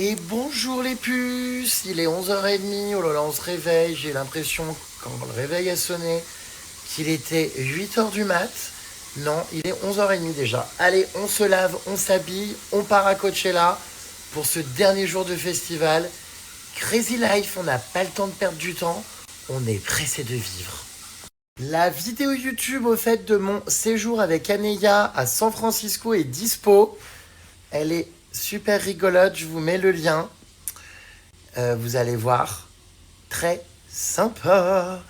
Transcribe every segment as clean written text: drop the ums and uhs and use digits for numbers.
Et bonjour les puces, il est 11h30, oh là là on se réveille, j'ai l'impression quand le réveil a sonné qu'il était 8h du mat. Non, il est 11h30 déjà. Allez, on se lave, on s'habille, on part à Coachella pour ce dernier jour de festival. Crazy Life, on n'a pas le temps de perdre du temps, on est pressé de vivre. La vidéo YouTube au fait de mon séjour avec Aneya à San Francisco est dispo. Elle est super rigolote, je vous mets le lien. Vous allez voir, très sympa.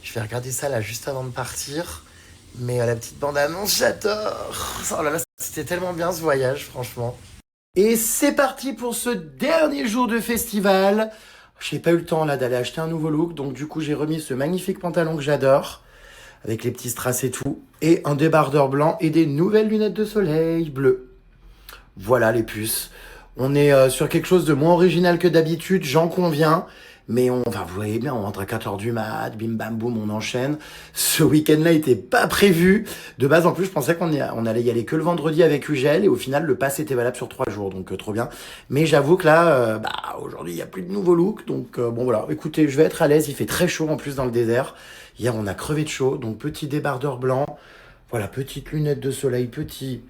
Je vais regarder ça là juste avant de partir. Mais la petite bande-annonce, j'adore. Oh là là, c'était tellement bien ce voyage, franchement. Et c'est parti pour ce dernier jour de festival. J'ai pas eu le temps là d'aller acheter un nouveau look, donc du coup j'ai remis ce magnifique pantalon que j'adore, avec les petits strass et tout, et un débardeur blanc et des nouvelles lunettes de soleil bleues. Voilà les puces. On est sur quelque chose de moins original que d'habitude, j'en conviens. Mais vous voyez bien, on rentre à 4h du mat, bim bam boum, on enchaîne. Ce week-end-là était pas prévu. De base, en plus, je pensais qu'on allait y aller que le vendredi avec Ugel. Et au final, le pass était valable sur 3 jours. Donc, trop bien. Mais j'avoue que là, aujourd'hui, il n'y a plus de nouveaux looks. Donc, bon, voilà. Écoutez, je vais être à l'aise. Il fait très chaud, en plus, dans le désert. Hier, on a crevé de chaud. Donc, petit débardeur blanc. Voilà, petite lunette de soleil, petit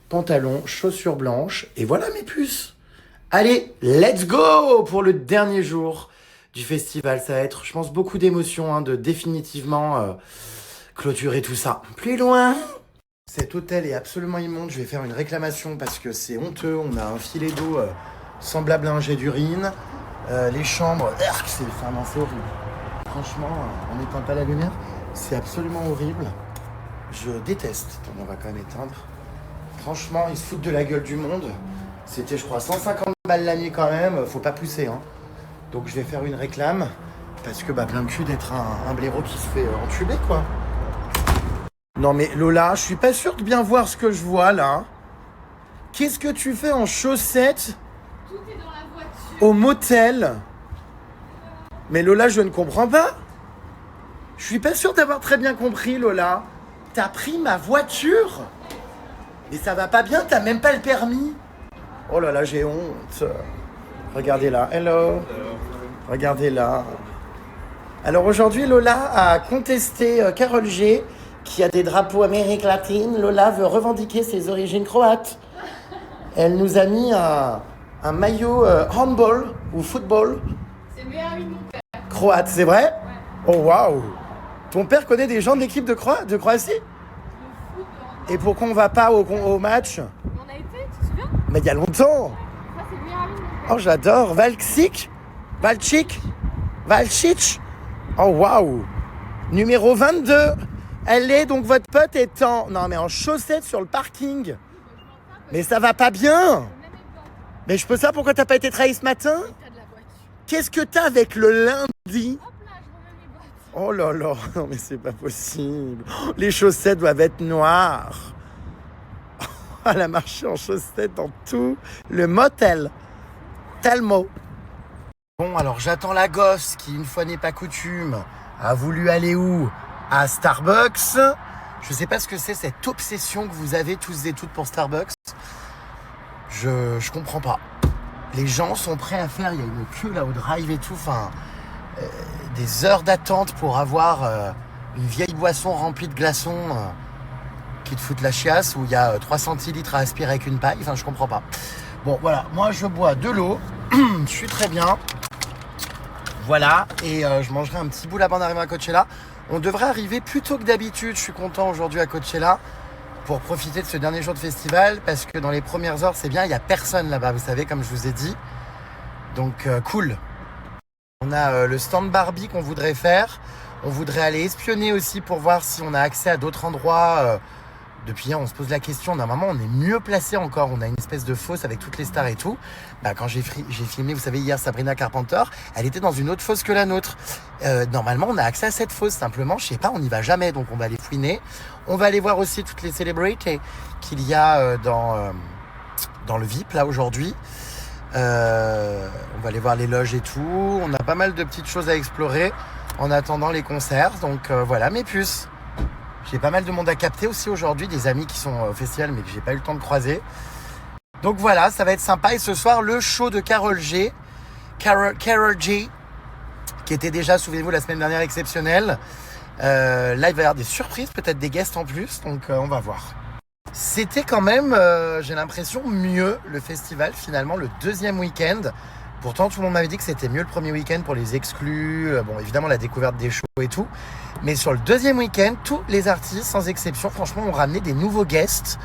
pantalon, chaussures blanches. Et voilà mes puces. Allez, let's go pour le dernier jour du festival. Ça va être, je pense, beaucoup d'émotions de définitivement clôturer tout ça. Plus loin. Cet hôtel est absolument immonde. Je vais faire une réclamation parce que c'est honteux. On a un filet d'eau semblable à un jet d'urine. Les chambres, c'est horrible. Franchement, on n'éteint pas la lumière. C'est absolument horrible. Je déteste. Attends, on va quand même éteindre. Franchement, ils se foutent de la gueule du monde. C'était, je crois, 150 balles la nuit quand même. Faut pas pousser, hein. Donc je vais faire une réclame. Parce que, plein de cul d'être un blaireau qui se fait entuber, quoi. Non mais Lola, je suis pas sûr de bien voir ce que je vois, là. Qu'est-ce que tu fais en chaussettes Tout est dans la voiture. au motel? Mais Lola, je ne comprends pas. Je suis pas sûr d'avoir très bien compris, Lola. T'as pris ma voiture? Mais ça va pas bien, t'as même pas le permis. Oh là là, j'ai honte. Regardez là, hello. Regardez là. Alors aujourd'hui, Lola a contesté Carole G, qui a des drapeaux Amérique latine. Lola veut revendiquer ses origines croates. Elle nous a mis un maillot handball ou football C'est le meilleur ami de mon père. croate, c'est vrai? Ouais. Oh waouh. Ton père connaît des gens de l'équipe de Croatie? Le foot, Et pourquoi on va pas au match? on a été, tu te souviens? Mais il y a longtemps. Ça, c'est le meilleur ami de mon père. Oh, j'adore. Valcic. Oh, waouh. Numéro 22. Elle est donc, votre pote est en chaussettes sur le parking. Mais ça va pas bien. Mais je peux ça, pourquoi t'as pas été travailler ce matin? T'as de la voiture. Qu'est-ce que t'as avec le lundi? Hop là, je remets mes bottes. Oh là là, non mais c'est pas possible. Oh, les chaussettes doivent être noires. Elle a marché en chaussettes dans tout le motel. Tel mot. Bon, alors j'attends la gosse qui, une fois n'est pas coutume, a voulu aller où? À Starbucks. Je sais pas ce que c'est cette obsession que vous avez tous et toutes pour Starbucks. Je comprends pas. Les gens sont prêts à faire, il y a une queue là au drive et tout, des heures d'attente pour avoir une vieille boisson remplie de glaçons qui te foutent la chiasse, où il y a 3 centilitres à aspirer avec une paille. Je comprends pas. Bon, voilà, moi je bois de l'eau, je suis très bien. Voilà, et je mangerai un petit bout là-bas en arrivant à Coachella. On devrait arriver plus tôt que d'habitude, je suis content aujourd'hui à Coachella, pour profiter de ce dernier jour de festival, parce que dans les premières heures, c'est bien, il n'y a personne là-bas, vous savez, comme je vous ai dit. Donc, cool. On a le stand Barbie qu'on voudrait faire. On voudrait aller espionner aussi pour voir si on a accès à d'autres endroits. Depuis hier, on se pose la question. Normalement, on est mieux placé encore. On a une espèce de fosse avec toutes les stars et tout. Quand j'ai filmé, vous savez, hier, Sabrina Carpenter, elle était dans une autre fosse que la nôtre. Normalement, on a accès à cette fosse. Simplement, je sais pas, on n'y va jamais. Donc, on va aller fouiner. On va aller voir aussi toutes les celebrities qu'il y a dans le VIP, là, aujourd'hui. On va aller voir les loges et tout. On a pas mal de petites choses à explorer en attendant les concerts. Donc, voilà, mes puces. J'ai pas mal de monde à capter aussi aujourd'hui, des amis qui sont au festival mais que j'ai pas eu le temps de croiser. Donc voilà, ça va être sympa. Et ce soir, le show de Carol G, qui était déjà, souvenez-vous, la semaine dernière exceptionnel. Là, il va y avoir des surprises, peut-être des guests en plus, donc on va voir. C'était quand même, j'ai l'impression, mieux le festival, finalement, le deuxième week-end. Pourtant, tout le monde m'avait dit que c'était mieux le premier week-end pour les exclus, bon, évidemment, la découverte des shows et tout. Mais sur le deuxième week-end, tous les artistes, sans exception, franchement, ont ramené des nouveaux guests.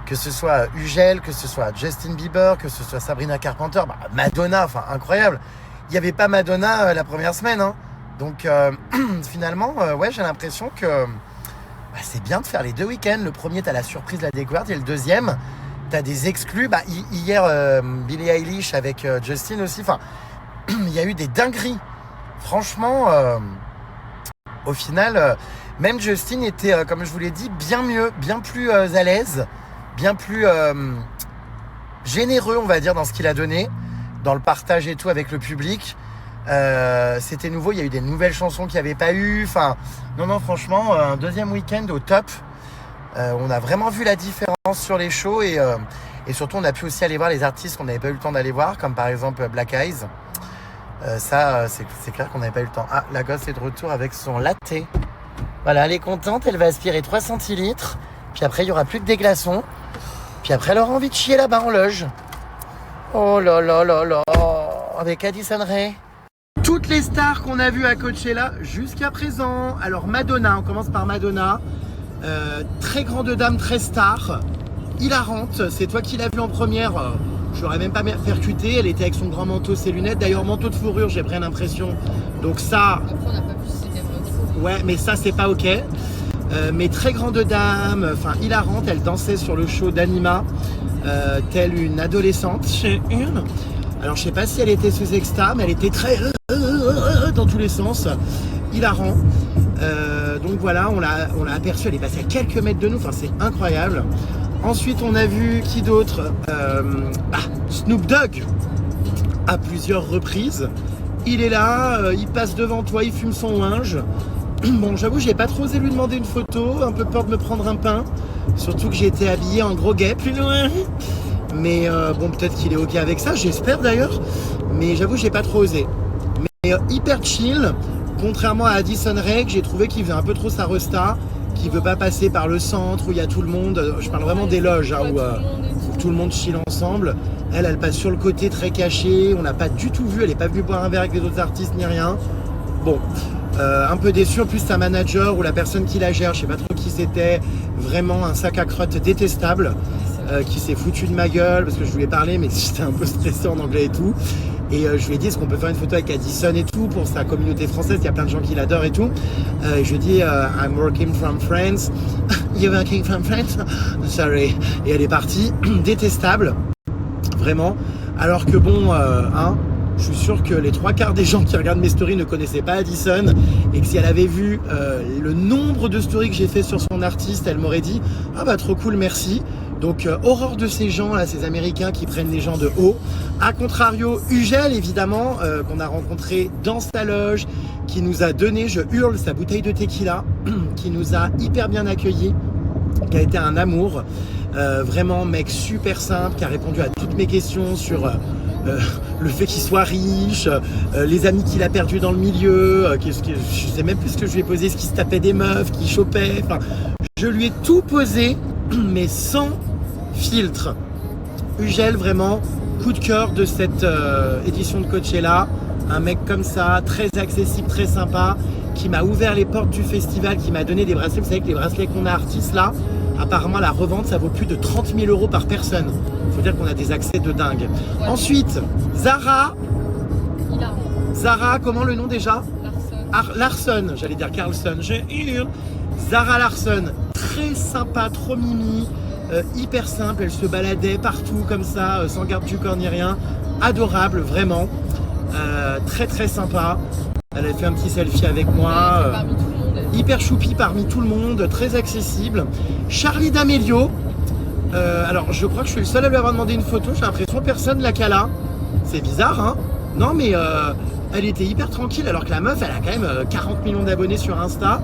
Que ce soit Ugel, que ce soit Justin Bieber, que ce soit Sabrina Carpenter, Madonna, enfin incroyable. Il n'y avait pas Madonna la première semaine, hein. Donc finalement, ouais, j'ai l'impression que c'est bien de faire les deux week-ends. Le premier, t'as la surprise, la découverte, et le deuxième, t'as des exclus. Hier, Billie Eilish avec Justin aussi. Enfin, il y a eu des dingueries. Franchement, au final, même Justin était, comme je vous l'ai dit, bien mieux, bien plus à l'aise. Bien plus généreux, on va dire, dans ce qu'il a donné, dans le partage et tout avec le public. C'était nouveau, il y a eu des nouvelles chansons qu'il n'y avait pas eu. Enfin, non, franchement, un deuxième week-end au top. On a vraiment vu la différence sur les shows et surtout, on a pu aussi aller voir les artistes qu'on n'avait pas eu le temps d'aller voir, comme par exemple Black Eyes. C'est clair qu'on n'avait pas eu le temps. Ah, la gosse est de retour avec son latte. Voilà, elle est contente, elle va aspirer 3 centilitres. Puis après, il n'y aura plus que des glaçons. Puis après, elle aura envie de chier là-bas en loge. Oh là là là là. Avec Addison Rae. Toutes les stars qu'on a vues à Coachella jusqu'à présent. Alors Madonna, on commence par Madonna. Très grande dame, très star. Hilarante, c'est toi qui l'as vue en première. Je l'aurais même pas percuté. Elle était avec son grand manteau, ses lunettes. D'ailleurs, manteau de fourrure, j'ai bien l'impression. Donc ça... Après, on n'a pas vu si c'était vrai. Ouais, mais ça, c'est pas ok. Mais très grande dame, enfin hilarante, elle dansait sur le show d'Anima, telle une adolescente. Alors je sais pas si elle était sous exta, mais elle était très dans tous les sens, hilarant. Donc voilà, on l'a aperçue, elle est passée à quelques mètres de nous, enfin c'est incroyable. Ensuite on a vu qui d'autre, Snoop Dogg à plusieurs reprises. Il est là, il passe devant toi, il fume son linge. Bon, j'avoue, j'ai pas trop osé lui demander une photo, un peu peur de me prendre un pain, surtout que j'ai été habillé en gros gay, plus loin. Mais bon, peut-être qu'il est ok avec ça, j'espère d'ailleurs. Mais j'avoue, j'ai pas trop osé. Mais hyper chill, contrairement à Addison Rae, que j'ai trouvé qu'il faisait un peu trop sa resta, qui veut pas passer par le centre où il y a tout le monde. Je parle vraiment des loges, hein, où tout le monde chill ensemble. Elle passe sur le côté très caché, on n'a pas du tout vu, elle est pas venue boire un verre avec les autres artistes ni rien. Bon. Un peu déçu, en plus sa manager ou la personne qui la gère, je sais pas trop qui c'était, vraiment un sac à crotte détestable, qui s'est foutu de ma gueule parce que je voulais parler mais j'étais un peu stressé en anglais et tout. Et je lui ai dit est-ce qu'on peut faire une photo avec Addison et tout pour sa communauté française, il y a plein de gens qui l'adorent et tout. Je lui ai dit I'm working from France. You're working from France? Sorry. Et elle est partie, détestable, vraiment. Alors que bon, je suis sûr que les 3/4 des gens qui regardent mes stories ne connaissaient pas Addison et que si elle avait vu le nombre de stories que j'ai fait sur son artiste, elle m'aurait dit « Ah bah trop cool, merci ». Donc horreur de ces gens là, ces Américains qui prennent les gens de haut. A contrario, Ugel évidemment, qu'on a rencontré dans sa loge, qui nous a donné, je hurle, sa bouteille de tequila, qui nous a hyper bien accueillis, qui a été un amour. Vraiment mec super simple, qui a répondu à toutes mes questions sur... le fait qu'il soit riche, les amis qu'il a perdus dans le milieu, je sais même plus ce que je lui ai posé, ce qu'il se tapait des meufs, qu'il chopait, enfin, je lui ai tout posé, mais sans filtre. Ugel, vraiment, coup de cœur de cette édition de Coachella, un mec comme ça, très accessible, très sympa, qui m'a ouvert les portes du festival, qui m'a donné des bracelets, vous savez que les bracelets qu'on a artistes là, apparemment la revente ça vaut plus de 30 000 € par personne. Faut dire qu'on a des accès de dingue. Ouais. Ensuite, Zara. Zara, comment le nom déjà? Larsson, j'allais dire Carlson. Zara Larsson, très sympa, trop mimi, hyper simple. Elle se baladait partout comme ça, sans garde du corps ni rien. Adorable, vraiment. Très très sympa. Elle a fait un petit selfie avec moi. Hyper choupi parmi tout le monde, très accessible. Charli D'Amelio. Alors je crois que je suis le seul à lui avoir demandé une photo, j'ai l'impression que personne l'a cala. C'est bizarre hein. Non mais elle était hyper tranquille alors que la meuf elle a quand même 40 millions d'abonnés sur Insta.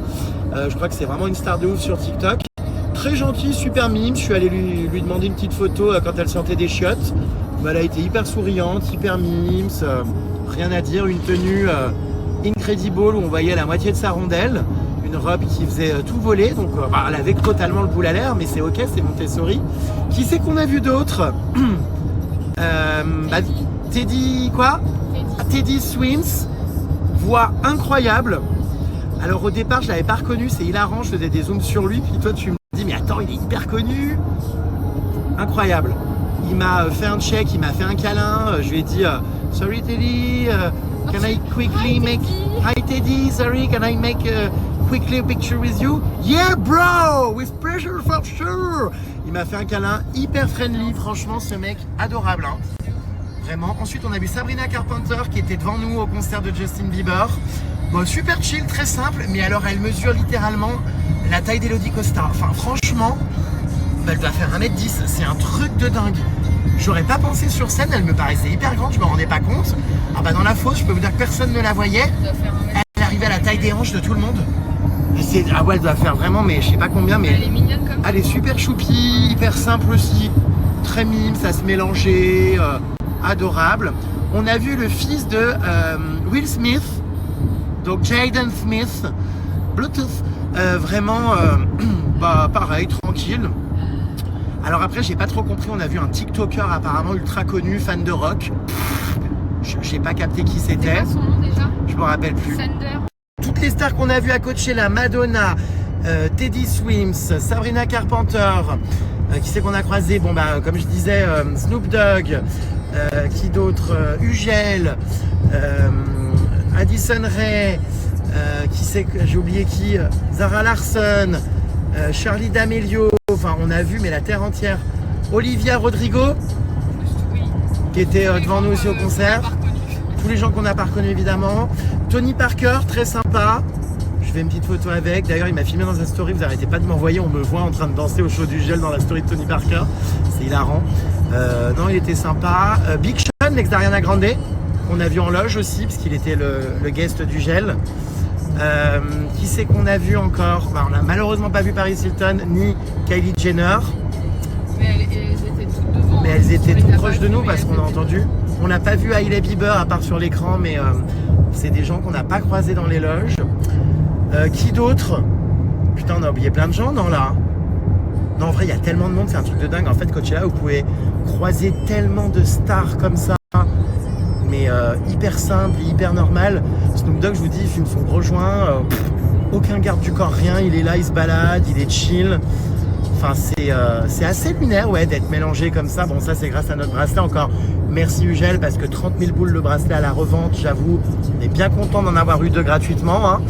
Je crois que c'est vraiment une star de ouf sur TikTok. très gentille, super mime. Je suis allé lui demander une petite photo quand elle sentait des chiottes. Elle a été hyper souriante, hyper mime, rien à dire. Une tenue incredible où on voyait la moitié de sa rondelle. Une robe qui faisait tout voler, donc elle avait totalement le boule à l'air, mais c'est ok, c'est Montessori. Qui c'est qu'on a vu d'autres? Teddy quoi? Teddy Swims, voix incroyable. Alors au départ je l'avais pas reconnu, c'est hilarant, je faisais des zooms sur lui, puis toi tu me dis mais attends, il est hyper connu. Incroyable. Il m'a fait un check, il m'a fait un câlin, je lui ai dit sorry Teddy, can I quickly make... Hi Teddy, sorry, can I make quickly a picture with you? Yeah bro, with pleasure for sure. Il m'a fait un câlin, hyper friendly, franchement ce mec adorable, hein. Vraiment. Ensuite on a vu Sabrina Carpenter qui était devant nous au concert de Justin Bieber. Bon, super chill, très simple, mais alors elle mesure littéralement la taille d'Elodie Costa. Enfin franchement, elle doit faire 1m10, c'est un truc de dingue. J'aurais pas pensé sur scène, elle me paraissait hyper grande, je me rendais pas compte. Ah bah dans la fosse, je peux vous dire que personne ne la voyait. Elle arrivait à la taille des hanches de tout le monde. Ah ouais, elle doit faire vraiment, mais je sais pas combien, mais... Elle est mignonne comme ça. Elle est super choupie, hyper simple aussi. Très mime, ça se mélangeait, adorable. On a vu le fils de Will Smith, donc Jaden Smith, Bluetooth, vraiment, pareil, tranquille. Alors après, j'ai pas trop compris, on a vu un TikToker apparemment ultra connu, fan de rock. J'ai pas capté qui c'était. C'est quoi son nom déjà? Je me rappelle plus. Sander. Toutes les stars qu'on a vues à Coachella, Madonna, Teddy Swims, Sabrina Carpenter, qui c'est qu'on a croisé? Bon bah comme je disais, Snoop Dogg, qui d'autre? Ugel, Addison Rae, qui c'est que j'ai oublié qui? Zara Larsson, Charlie D'Amelio, enfin on a vu mais la terre entière. Olivia Rodrigo, Oui. qui était devant nous aussi au concert. Tous les gens qu'on n'a pas reconnus évidemment. Tony Parker, très sympa. Je fais une petite photo avec. D'ailleurs, il m'a filmé dans sa story. Vous arrêtez pas de m'envoyer. On me voit en train de danser au show du gel dans la story de Tony Parker. C'est hilarant. Non, il était sympa. Big Sean, l'ex d'Ariana Grande, qu'on a vu en loge aussi, parce qu'il était le guest du gel. Qui c'est qu'on a vu encore? Bah, on n'a malheureusement pas vu Paris Hilton ni Kylie Jenner. Mais elles étaient toutes devant. Mais elles étaient On les toutes a proches pas de vues, nous mais parce elles qu'on a étaient entendu. On n'a pas vu Hailey Bieber à part sur l'écran, mais c'est des gens qu'on n'a pas croisés dans les loges. Qui d'autre? Putain, on a oublié plein de gens, non là? Non, en vrai, il y a tellement de monde, c'est un truc de dingue. En fait, Coachella, vous pouvez croiser tellement de stars comme ça, mais hyper simple, hyper normal. Snoop Dogg, je vous dis, il fume son gros joint, aucun garde du corps, rien. Il est là, il se balade, il est chill. Enfin, c'est assez lunaire, ouais, d'être mélangé comme ça. Bon, ça, c'est grâce à notre bracelet encore. Merci Ugel, parce que 30 000 boules le bracelet à la revente, j'avoue, on est bien content d'en avoir eu deux gratuitement, hein,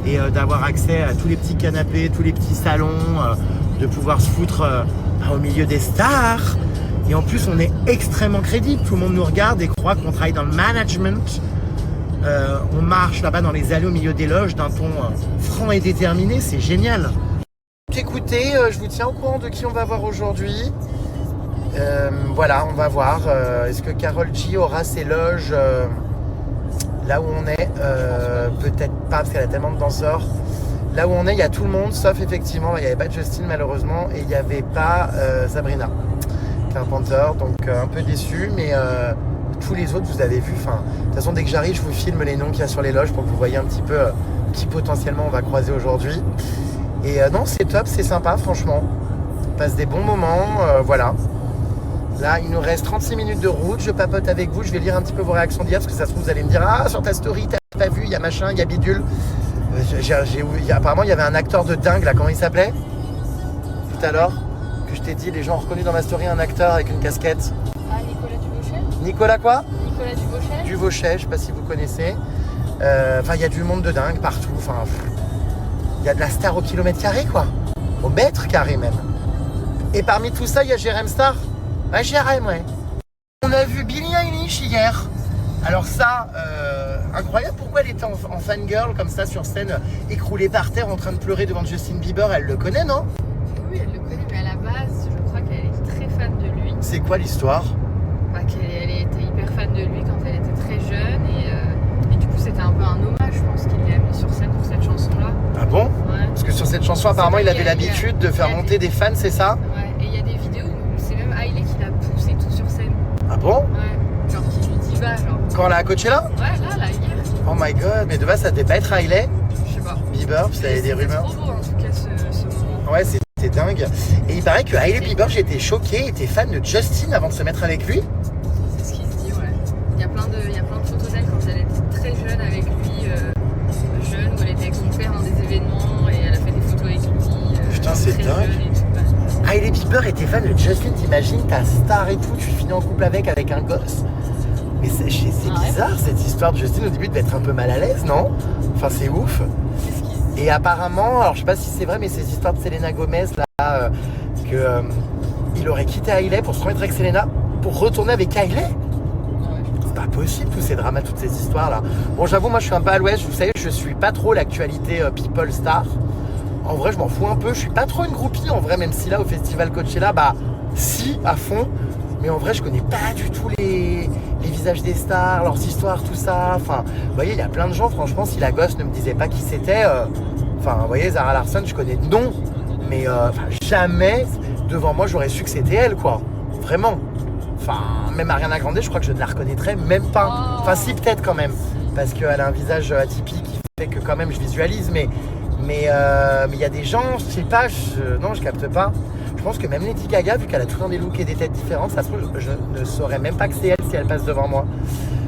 et d'avoir accès à tous les petits canapés, tous les petits salons, de pouvoir se foutre au milieu des stars. Et en plus, on est extrêmement crédible. Tout le monde nous regarde et croit qu'on travaille dans le management. On marche là-bas dans les allées au milieu des loges d'un ton franc et déterminé. C'est génial. Écoutez, je vous tiens au courant de qui on va voir aujourd'hui. Voilà, on va voir. Est-ce que Karol G aura ses loges là où on est? Peut-être pas, parce qu'elle a tellement de danseurs. Là où on est, il y a tout le monde, sauf effectivement, il n'y avait pas Justin malheureusement, et il n'y avait pas Sabrina Carpenter, donc un peu déçu, mais tous les autres, vous avez vu. Enfin, de toute façon, dès que j'arrive, je vous filme les noms qu'il y a sur les loges pour que vous voyez un petit peu qui potentiellement on va croiser aujourd'hui. Et non, c'est top, c'est sympa, franchement. On passe des bons moments, voilà. Là, il nous reste 36 minutes de route. Je papote avec vous, je vais lire un petit peu vos réactions d'hier, parce que ça se trouve, vous allez me dire « Ah, sur ta story, t'as pas vu, il y a machin, il y a bidule. » Apparemment, il y avait un acteur de dingue, là, comment il s'appelait? Tout à l'heure, que je t'ai dit, les gens ont reconnu dans ma story un acteur avec une casquette. Ah, Nicolas Duvauchet? Nicolas quoi? Nicolas Duvauchet? Duvauchet, je sais pas si vous connaissez. Enfin, il y a du monde de dingue partout. Enfin, il y a de la star au kilomètre carré, quoi. Au mètre carré, même. Et parmi tout ça, il y a Jérém Star. Ouais, Jérém, ouais. On a vu Billie Eilish hier. Alors ça, incroyable, pourquoi elle était en fangirl comme ça sur scène, écroulée par terre en train de pleurer devant Justin Bieber? Elle le connaît, non? Oui, elle le connaît, mais à la base, je crois qu'elle est très fan de lui. C'est quoi l'histoire? Bah, qu'elle était hyper fan de lui quand elle était très jeune, et du coup, c'était un peu un hommage, je pense, qu'il l'a amené sur scène pour cette chanson-là. Ah bon? Ouais. Parce que sur cette chanson, façon, apparemment, il avait Il y a- l'habitude de faire il y a monter des fans, c'est ça? Ouais, et il y a des vidéos où c'est même Hailey qui la pousse et tout sur scène. Ah bon? Ouais, genre qui lui dit va, genre. Quand on l'a coaché là? Ouais, là, hier. Oh my god, mais de base, ça devait pas être Hailey Je sais pas. Bieber, puis ça avait des rumeurs. C'est trop beau en tout cas ce moment. Ouais, c'était dingue. Et il paraît que Hailey Bieber, j'étais choqué, était fan de Justin avant de se mettre avec lui. C'est ce qu'il se dit, ouais. Il y a plein de photos d'elle quand elle était très jeune avec lui, jeune, où elle était avec son père dans des événements et elle a fait des photos avec lui. Putain, genre c'est très dingue. jeune et tout, ouais. Hailey Bieber était fan de Justin, t'imagines, ta star et tout, tu finis en couple avec un gosse. Mais c'est bizarre cette histoire de Justin, au début devait être un peu mal à l'aise, non? Enfin, c'est ouf. C'est ce qu'il se dit. Et apparemment, alors je sais pas si c'est vrai, mais ces histoires de Selena Gomez là, il aurait quitté Hailey pour se remettre avec Selena pour retourner avec Hailey. Ouais. C'est pas possible tous ces dramas, toutes ces histoires là. Bon, j'avoue, moi je suis un peu à l'ouest, vous savez, je suis pas trop l'actualité People Star. En vrai, je m'en fous un peu, je suis pas trop une groupie en vrai, même si là au festival Coachella, bah si, à fond. Mais en vrai, je connais pas du tout les visages des stars, leurs histoires, tout ça. Enfin, vous voyez, il y a plein de gens, franchement, si la gosse ne me disait pas qui c'était, enfin, vous voyez, Zara Larsson, je connais de nom, mais jamais devant moi j'aurais su que c'était elle, quoi. Vraiment. Enfin, même Ariana Grande, je crois que je ne la reconnaîtrais même pas. Enfin, si, peut-être quand même, parce qu'elle a un visage atypique qui fait que quand même je visualise, mais il y a des gens, je sais pas, non, je capte pas. Je pense que même Lady Gaga, vu qu'elle a tout le temps des looks et des têtes différentes, ça se trouve, je ne saurais même pas que c'est elle si elle passe devant moi.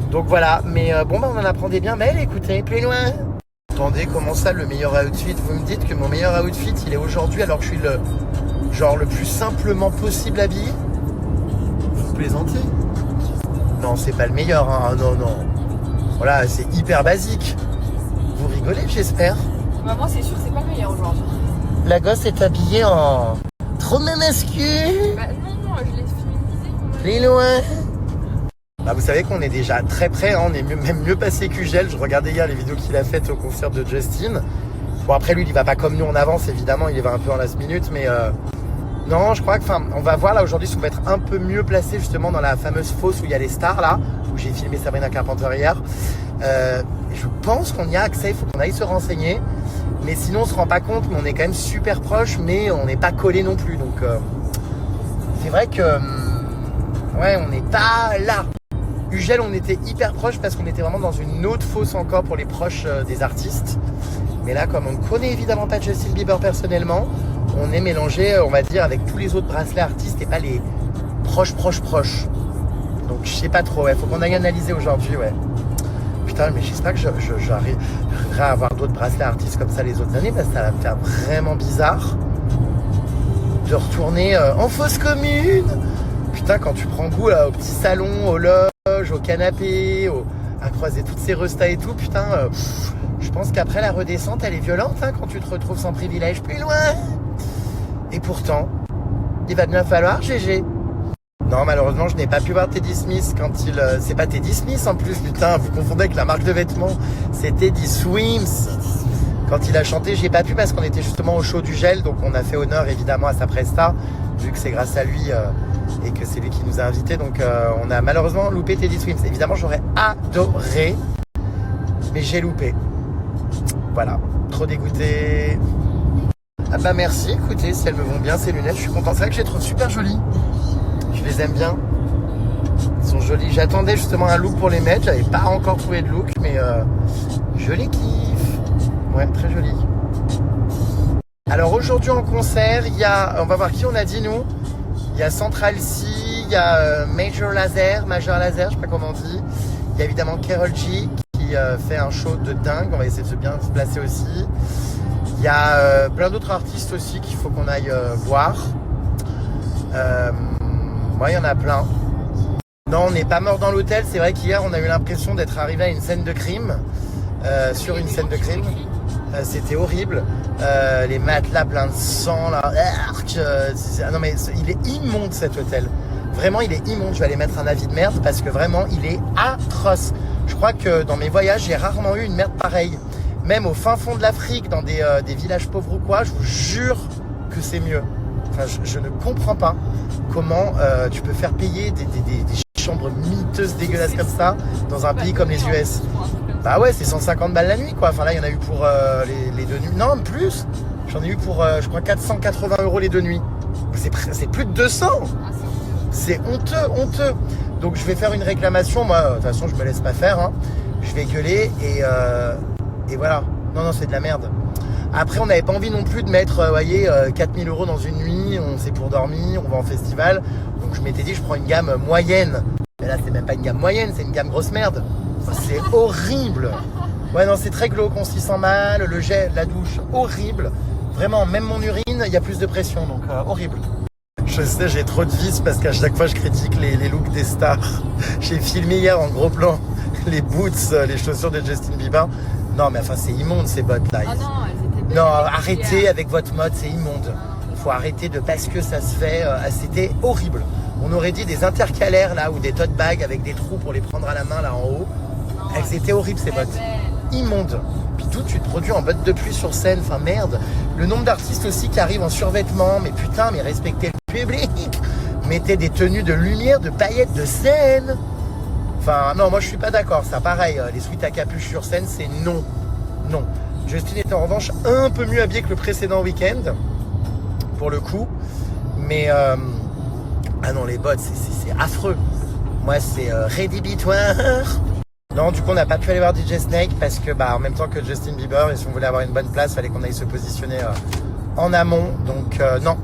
Donc voilà, mais bon, bah on en apprend des bien belles, écoutez, plus loin. Attendez, comment ça, le meilleur outfit? Vous me dites que mon meilleur outfit, il est aujourd'hui alors que je suis le plus simplement possible habillé? Vous plaisantez? Non, c'est pas le meilleur, hein, non. Voilà, c'est hyper basique. Vous rigolez, j'espère? Bah, moi, c'est sûr que c'est pas le meilleur aujourd'hui. La gosse est habillée en trop minuscule. Bah, non, je l'ai féminisé. Plus loin. Bah, vous savez qu'on est déjà très près, hein, on est même mieux passé qu'Ugel. Je regardais hier les vidéos qu'il a faites au concert de Justin. Bon, après lui, il va pas comme nous en avance, évidemment, il y va un peu en last minute, mais non, je crois que, on va voir là aujourd'hui si on va être un peu mieux placé justement dans la fameuse fosse où il y a les stars là, où j'ai filmé Sabrina Carpenter hier. Je pense qu'on y a accès, il faut qu'on aille se renseigner. Mais sinon on se rend pas compte, mais on est quand même super proche, mais on n'est pas collé non plus. Donc c'est vrai que ouais, on n'est pas là. Ugel, on était hyper proche parce qu'on était vraiment dans une autre fosse encore pour les proches des artistes. Mais là, comme on ne connaît évidemment pas Justin Bieber personnellement, on est mélangé, on va dire, avec tous les autres bracelets artistes et pas les proches. Donc je sais pas trop, ouais, faut qu'on aille analyser aujourd'hui, ouais. Putain, mais j'espère que j'arriverai à avoir d'autres bracelets artistes comme ça les autres années, parce que ça va me faire vraiment bizarre de retourner en fosse commune. Putain, quand tu prends goût là, au petit salon, aux loges, au canapé, à croiser toutes ces restas et tout, putain, je pense qu'après la redescente, elle est violente hein, quand tu te retrouves sans privilège plus loin. Et pourtant, il va bien falloir GG. Non, malheureusement, je n'ai pas pu voir Teddy Smith quand il... c'est pas Teddy Smith en plus, putain, vous confondez avec la marque de vêtements. C'est Teddy Swims. Quand il a chanté, j'ai pas pu parce qu'on était justement au show du gel, donc on a fait honneur évidemment à sa presta, vu que c'est grâce à lui et que c'est lui qui nous a invités. Donc on a malheureusement loupé Teddy Swims. Évidemment, j'aurais adoré, mais j'ai loupé. Voilà, trop dégoûté. Ah bah merci, écoutez, si elles me vont bien ces lunettes, je suis content. C'est vrai que je les trouve super jolies. Je les aime bien. Ils sont jolis. J'attendais justement un look pour les mettre. J'avais pas encore trouvé de look, mais je les kiffe. Ouais, très joli. Alors aujourd'hui en concert, il y a, on va voir qui on a dit nous. Il y a Central C, il y a Major Lazer, je sais pas comment on dit. Il y a évidemment Karol G qui fait un show de dingue. On va essayer de bien se placer aussi. Il y a plein d'autres artistes aussi qu'il faut qu'on aille voir. Moi, il y en a plein. Non, on n'est pas mort dans l'hôtel. C'est vrai qu'hier, on a eu l'impression d'être arrivé à une scène de crime. Sur une scène de crime. C'était horrible. Les matelas pleins de sang, là. Non, mais il est immonde cet hôtel. Vraiment, il est immonde. Je vais aller mettre un avis de merde parce que vraiment, il est atroce. Je crois que dans mes voyages, j'ai rarement eu une merde pareille. Même au fin fond de l'Afrique, dans des villages pauvres ou quoi, je vous jure que c'est mieux. Enfin, je ne comprends pas comment tu peux faire payer des chambres miteuses dégueulasses comme ça dans un pays comme les US. Bah ouais, c'est 150 balles la nuit quoi. Enfin là, il y en a eu pour les 2 nuits. Non, plus. J'en ai eu pour, je crois, 480 € les 2 nuits. C'est plus de 200. C'est honteux. Donc je vais faire une réclamation. Moi, de toute façon, je me laisse pas faire. Hein. Je vais gueuler et voilà. Non, c'est de la merde. Après, on n'avait pas envie non plus de mettre, vous voyez, 4000 € dans une nuit. C'est pour dormir, on va en festival. Donc je m'étais dit, je prends une gamme moyenne. Mais là, c'est même pas une gamme moyenne, c'est une gamme grosse merde. C'est horrible. Ouais, non, c'est très glauque, on s'y sent mal. Le jet, la douche, horrible. Vraiment, même mon urine, il y a plus de pression, donc horrible. Je sais, j'ai trop de vices parce qu'à chaque fois, je critique les looks des stars. J'ai filmé hier en gros plan les boots, les chaussures de Justin Bieber. Non, mais enfin, c'est immonde ces bottes là. Ah non, elles étaient belles. Non, arrêtez avec votre mode, c'est immonde. Il faut arrêter de parce que ça se fait. C'était horrible. On aurait dit des intercalaires là ou des tote bags avec des trous pour les prendre à la main là en haut. Elles étaient horribles ces bottes. Immondes. Puis tout, tu te produis en bottes de pluie sur scène. Enfin merde. Le nombre d'artistes aussi qui arrivent en survêtement. Mais putain, mais respectez le public. Mettez des tenues de lumière, de paillettes de scène. Enfin non, moi je suis pas d'accord. Ça pareil, les sweats à capuche sur scène, c'est non. Non. Justin était en revanche un peu mieux habillé que le précédent week-end. Pour le coup. Mais ah non, les bottes, c'est affreux. Moi, c'est rédhibitoire. Non, du coup, on n'a pas pu aller voir DJ Snake parce que, en même temps que Justin Bieber, et si on voulait avoir une bonne place, il fallait qu'on aille se positionner en amont. Donc, non,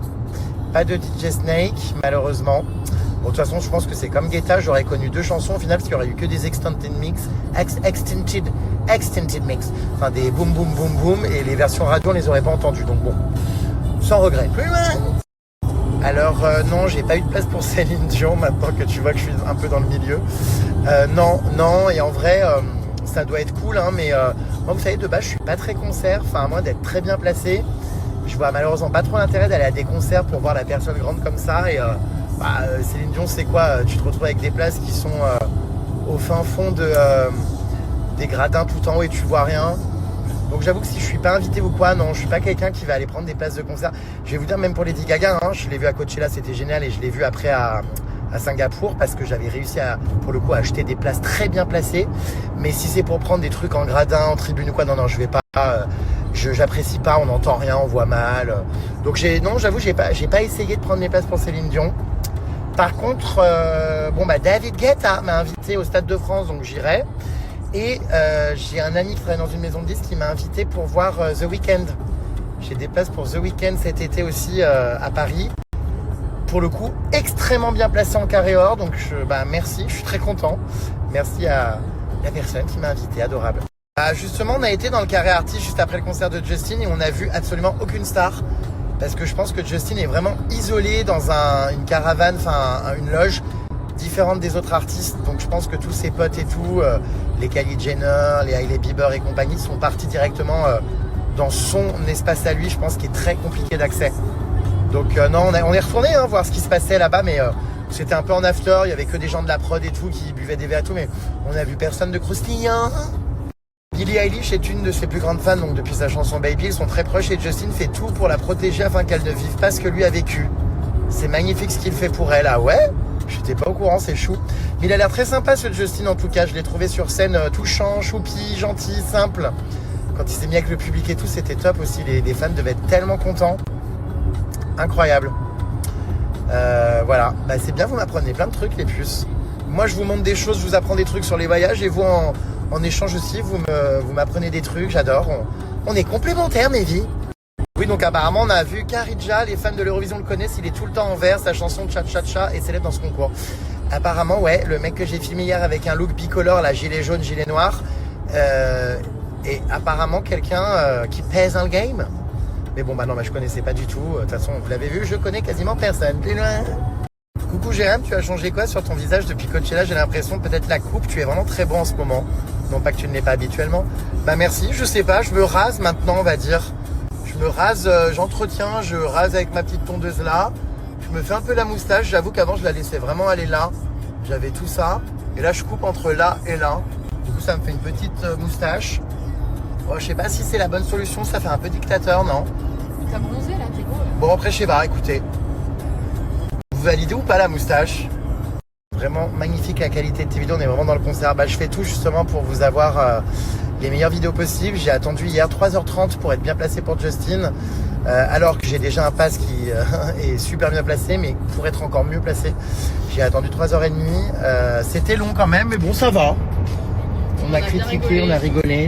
pas de DJ Snake, malheureusement. Bon, de toute façon, je pense que c'est comme Guetta, j'aurais connu 2 chansons au final parce qu'il n'y aurait eu que des extended mix, extended mix, enfin des boom boom boom boom, et les versions radio, on les aurait pas entendues. Donc bon, sans regret. Plus loin. Alors non, j'ai pas eu de place pour Céline Dion maintenant que tu vois que je suis un peu dans le milieu. Non, et en vrai, ça doit être cool, hein, mais moi vous savez de base je suis pas très concert, enfin à moins d'être très bien placé, je vois malheureusement pas trop l'intérêt d'aller à des concerts pour voir la personne grande comme ça. Et Céline Dion, c'est quoi, tu te retrouves avec des places qui sont au fin fond des gradins tout en haut et tu vois rien. Donc j'avoue que si je suis pas invité ou quoi, non, je suis pas quelqu'un qui va aller prendre des places de concert. Je vais vous dire, même pour Lady Gaga, hein, je l'ai vu à Coachella, c'était génial, et je l'ai vu après à Singapour parce que j'avais réussi pour le coup, à acheter des places très bien placées. Mais si c'est pour prendre des trucs en gradin, en tribune ou quoi, non, je vais pas. J'apprécie pas, on n'entend rien, on voit mal. Donc j'avoue, j'ai pas essayé de prendre mes places pour Céline Dion. Par contre, David Guetta m'a invité au Stade de France, donc j'irai. Et j'ai un ami qui travaille dans une maison de disques qui m'a invité pour voir The Weeknd. J'ai des places pour The Weeknd cet été aussi à Paris. Pour le coup, extrêmement bien placé en carré or. Donc merci, je suis très content. Merci à la personne qui m'a invité, adorable. Justement, on a été dans le carré artiste juste après le concert de Justin et on n'a vu absolument aucune star. Parce que je pense que Justin est vraiment isolé dans une caravane, enfin une loge différente des autres artistes. Donc je pense que tous ses potes et tout, les Kylie Jenner, les Hailey Bieber et compagnie, sont partis directement dans son espace à lui, je pense, qui est très compliqué d'accès. Donc non, on est retourné voir ce qui se passait là-bas, mais c'était un peu en after, il y avait que des gens de la prod et tout qui buvaient des verres et tout, mais on a vu personne de croustillant. Billie Eilish est une de ses plus grandes fans, donc depuis sa chanson Baby, ils sont très proches et Justin fait tout pour la protéger afin qu'elle ne vive pas ce que lui a vécu. C'est magnifique ce qu'il fait pour elle, ah ouais? J'étais pas au courant, c'est chou. Mais il a l'air très sympa ce Justin en tout cas, je l'ai trouvé sur scène touchant, choupi, gentil, simple. Quand il s'est mis avec le public et tout, c'était top aussi, les fans devaient être tellement contents. Incroyable. Voilà, c'est bien, vous m'apprenez plein de trucs les puces. Moi je vous montre des choses, je vous apprends des trucs sur les voyages et vous en échange aussi, vous m'apprenez des trucs, j'adore. On est complémentaires mes vies. Oui, donc apparemment on a vu Karidja, les fans de l'Eurovision le connaissent, il est tout le temps en vert, sa chanson Cha Cha Cha est célèbre dans ce concours. Apparemment ouais, le mec que j'ai filmé hier avec un look bicolore, là, gilet jaune, gilet noir, et apparemment quelqu'un qui pèse dans le game. Mais bon non, je connaissais pas du tout, de toute façon vous l'avez vu, je connais quasiment personne. Plus loin. Coucou Jérém, tu as changé quoi sur ton visage depuis Coachella? J'ai l'impression peut-être la coupe, tu es vraiment très beau en ce moment. Non pas que tu ne l'es pas habituellement. Merci, je sais pas, je me rase maintenant on va dire. Je me rase, j'entretiens, je rase avec ma petite tondeuse là. Je me fais un peu la moustache, j'avoue qu'avant je la laissais vraiment aller là. J'avais tout ça. Et là je coupe entre là et là. Du coup ça me fait une petite moustache. Bon, je sais pas si c'est la bonne solution, ça fait un peu dictateur, non? T'as bronzé là, t'es beau là. Bon après je sais pas, écoutez. Vous validez ou pas la moustache? Vraiment magnifique la qualité de tes vidéos, on est vraiment dans le concert. Je fais tout justement pour vous avoir les meilleures vidéos possibles. J'ai attendu hier 3h30 pour être bien placé pour Justin, alors que j'ai déjà un pass qui est super bien placé, mais pour être encore mieux placé, j'ai attendu 3h30. C'était long quand même, mais bon, ça va. On a critiqué, on a rigolé.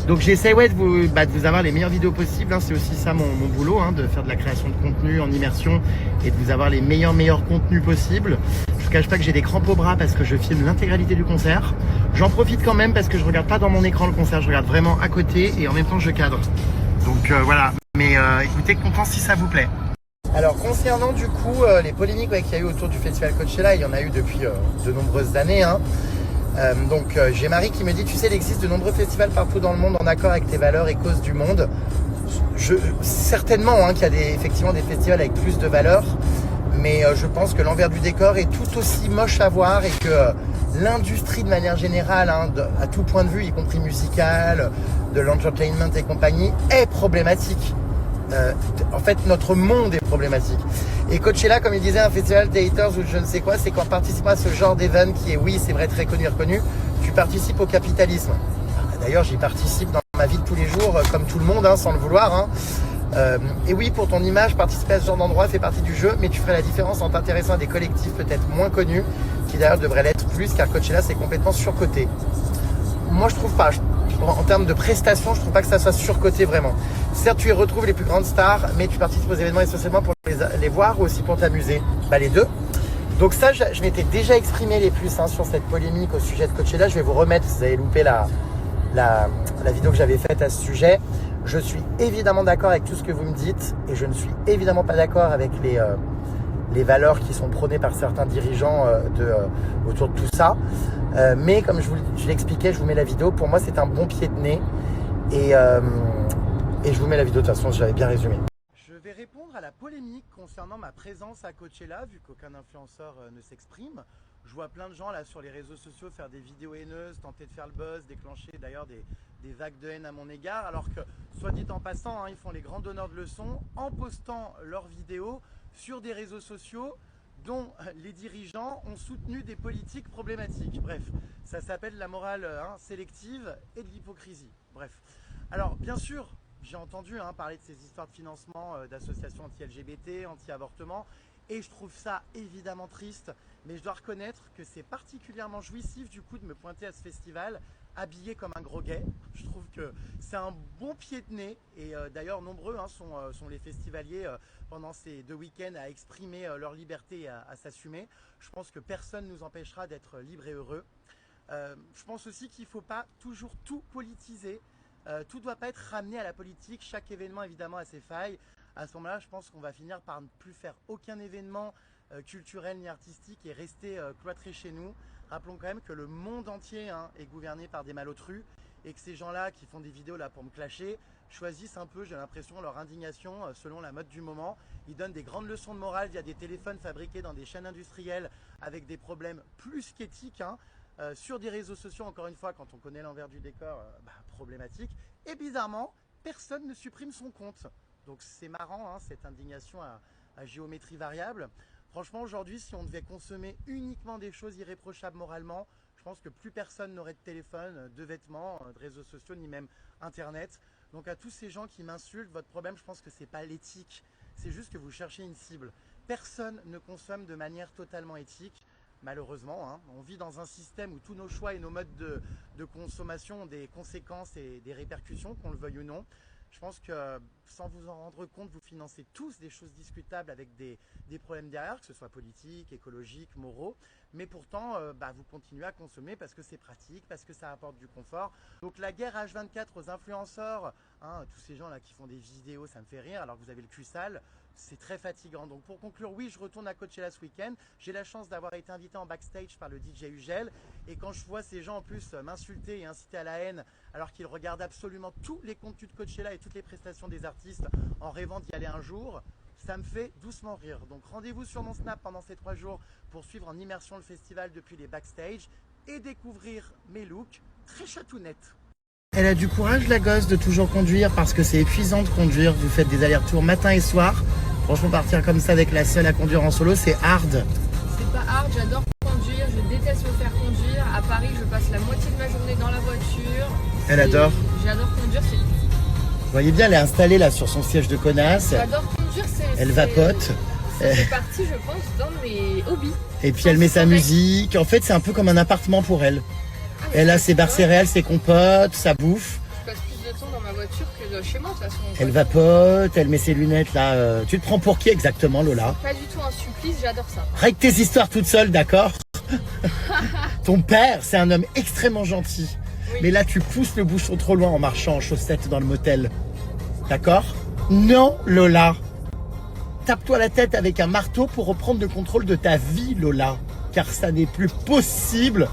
Donc j'essaie de vous avoir les meilleures vidéos possibles, hein. C'est aussi ça mon boulot, hein, de faire de la création de contenu en immersion et de vous avoir les meilleurs contenus possibles. Je vous cache pas que j'ai des crampes au bras parce que je filme l'intégralité du concert. J'en profite quand même parce que je regarde pas dans mon écran le concert, je regarde vraiment à côté et en même temps je cadre. Donc voilà, mais écoutez, content si ça vous plaît. Alors concernant du coup les polémiques qu'il y a eu autour du festival Coachella, il y en a eu depuis de nombreuses années, hein. J'ai Marie qui me dit, tu sais, il existe de nombreux festivals partout dans le monde en accord avec tes valeurs et causes du monde. Certainement qu'il y a effectivement des festivals avec plus de valeurs, mais je pense que l'envers du décor est tout aussi moche à voir et que l'industrie de manière générale, à tout point de vue, y compris musical, de l'entertainment et compagnie, est problématique. En fait, notre monde est problématique. Et Coachella, comme il disait, un festival de haters ou je ne sais quoi, c'est qu'en participant à ce genre d'événement qui est, oui, c'est vrai, très connu et reconnu, tu participes au capitalisme. D'ailleurs, j'y participe dans ma vie de tous les jours, comme tout le monde, sans le vouloir. Et oui, pour ton image, participer à ce genre d'endroit fait partie du jeu, mais tu ferais la différence en t'intéressant à des collectifs peut-être moins connus, qui d'ailleurs devraient l'être plus, car Coachella, c'est complètement surcoté. Moi, je trouve pas. En termes de prestations, je trouve pas que ça soit surcoté vraiment. Certes, tu y retrouves les plus grandes stars, mais tu participes aux événements essentiellement pour les voir ou aussi pour t'amuser. Les deux. Donc ça, je m'étais déjà exprimé les plus sur cette polémique au sujet de Coachella. Je vais vous remettre, si vous avez loupé la vidéo que j'avais faite à ce sujet. Je suis évidemment d'accord avec tout ce que vous me dites et je ne suis évidemment pas d'accord avec les valeurs qui sont prônées par certains dirigeants autour de tout ça. Mais comme je l'expliquais, je vous mets la vidéo. Pour moi, c'est un bon pied de nez. Et je vous mets la vidéo, de toute façon, j'avais bien résumé. Je vais répondre à la polémique concernant ma présence à Coachella, vu qu'aucun influenceur ne s'exprime. Je vois plein de gens là sur les réseaux sociaux faire des vidéos haineuses, tenter de faire le buzz, déclencher d'ailleurs des vagues de haine à mon égard, alors que, soit dit en passant, ils font les grands donneurs de leçons en postant leurs vidéos sur des réseaux sociaux dont les dirigeants ont soutenu des politiques problématiques. Bref, ça s'appelle la morale sélective et de l'hypocrisie. Bref, alors bien sûr, j'ai entendu parler de ces histoires de financement d'associations anti-LGBT, anti-avortement, et je trouve ça évidemment triste, mais je dois reconnaître que c'est particulièrement jouissif du coup de me pointer à ce festival habillé comme un gros gay. Je trouve que c'est un bon pied de nez, et d'ailleurs nombreux sont les festivaliers pendant ces 2 week-ends à exprimer leur liberté et à s'assumer. Je pense que personne ne nous empêchera d'être libres et heureux. Je pense aussi qu'il ne faut pas toujours tout politiser. Tout ne doit pas être ramené à la politique, chaque événement évidemment a ses failles. À ce moment-là, je pense qu'on va finir par ne plus faire aucun événement culturel ni artistique et rester cloîtré chez nous. Rappelons quand même que le monde entier est gouverné par des malotrus et que ces gens-là qui font des vidéos là pour me clasher choisissent un peu, j'ai l'impression, leur indignation selon la mode du moment. Ils donnent des grandes leçons de morale via des téléphones fabriqués dans des chaînes industrielles avec des problèmes plus qu'éthiques. Sur des réseaux sociaux, encore une fois, quand on connaît l'envers du décor, problématique. Et bizarrement, personne ne supprime son compte. Donc c'est marrant, cette indignation à géométrie variable. Franchement, aujourd'hui, si on devait consommer uniquement des choses irréprochables moralement, je pense que plus personne n'aurait de téléphone, de vêtements, de réseaux sociaux, ni même Internet. Donc à tous ces gens qui m'insultent, votre problème, je pense que c'est pas l'éthique, c'est juste que vous cherchez une cible. Personne ne consomme de manière totalement éthique. Malheureusement, on vit dans un système où tous nos choix et nos modes de consommation ont des conséquences et des répercussions, qu'on le veuille ou non. Je pense que sans vous en rendre compte, vous financez tous des choses discutables avec des problèmes derrière, que ce soit politiques, écologiques, moraux. Mais pourtant, vous continuez à consommer parce que c'est pratique, parce que ça apporte du confort. Donc la guerre H24 aux influenceurs, tous ces gens là qui font des vidéos, ça me fait rire alors que vous avez le cul sale. C'est très fatigant. Donc pour conclure, oui, je retourne à Coachella ce week-end. J'ai la chance d'avoir été invité en backstage par le DJ Ugel. Et quand je vois ces gens en plus m'insulter et inciter à la haine, alors qu'ils regardent absolument tous les contenus de Coachella et toutes les prestations des artistes en rêvant d'y aller un jour, ça me fait doucement rire. Donc rendez-vous sur mon Snap pendant ces 3 jours pour suivre en immersion le festival depuis les backstage et découvrir mes looks très chatounettes. Elle a du courage, la gosse, de toujours conduire parce que c'est épuisant de conduire. Vous faites des allers-retours matin et soir. Franchement, partir comme ça avec la seule à conduire en solo, c'est hard. C'est pas hard, j'adore conduire, je déteste déteste me faire conduire. À Paris, je passe la moitié de ma journée dans la voiture. Elle adore. J'adore conduire, c'est... Vous voyez bien, elle est installée là sur son siège de connasse. J'adore conduire, Elle vapote. C'est parti, je pense, dans mes hobbies. Et puis elle met sa musique. En fait, c'est un peu comme un appartement pour elle. Elle a ses barres céréales, ses compotes, sa bouffe. Je passe plus de temps dans ma voiture que chez moi, de toute façon. Elle vapote, elle met ses lunettes là. Tu te prends pour qui exactement, Lola? Pas du tout un supplice, j'adore ça. Règle tes histoires toute seule, d'accord? Ton père, c'est un homme extrêmement gentil. Oui. Mais là, tu pousses le bouchon trop loin en marchant en chaussettes dans le motel. D'accord? Non, Lola. Tape-toi la tête avec un marteau pour reprendre le contrôle de ta vie, Lola. Car ça n'est plus possible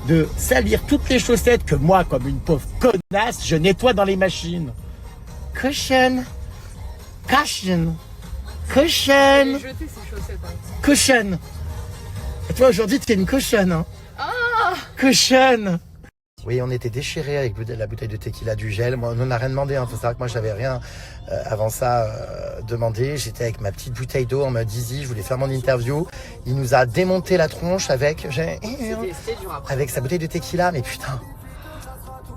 de salir toutes les chaussettes que moi, comme une pauvre connasse, je nettoie dans les machines. Cushion. Cushion. Cushion. J'ai jeté ces chaussettes. Hein. Cushion. Et toi, aujourd'hui, tu es une cushion, hein? Ah! Cushion. Oui, on était déchirés avec la bouteille de tequila, du gel. Moi, on n'a rien demandé. Hein. Faut savoir que moi, j'avais rien avant ça demandé. J'étais avec ma petite bouteille d'eau en mode easy. Je voulais faire mon interview. Il nous a démonté la tronche avec avec sa bouteille de tequila. Mais putain.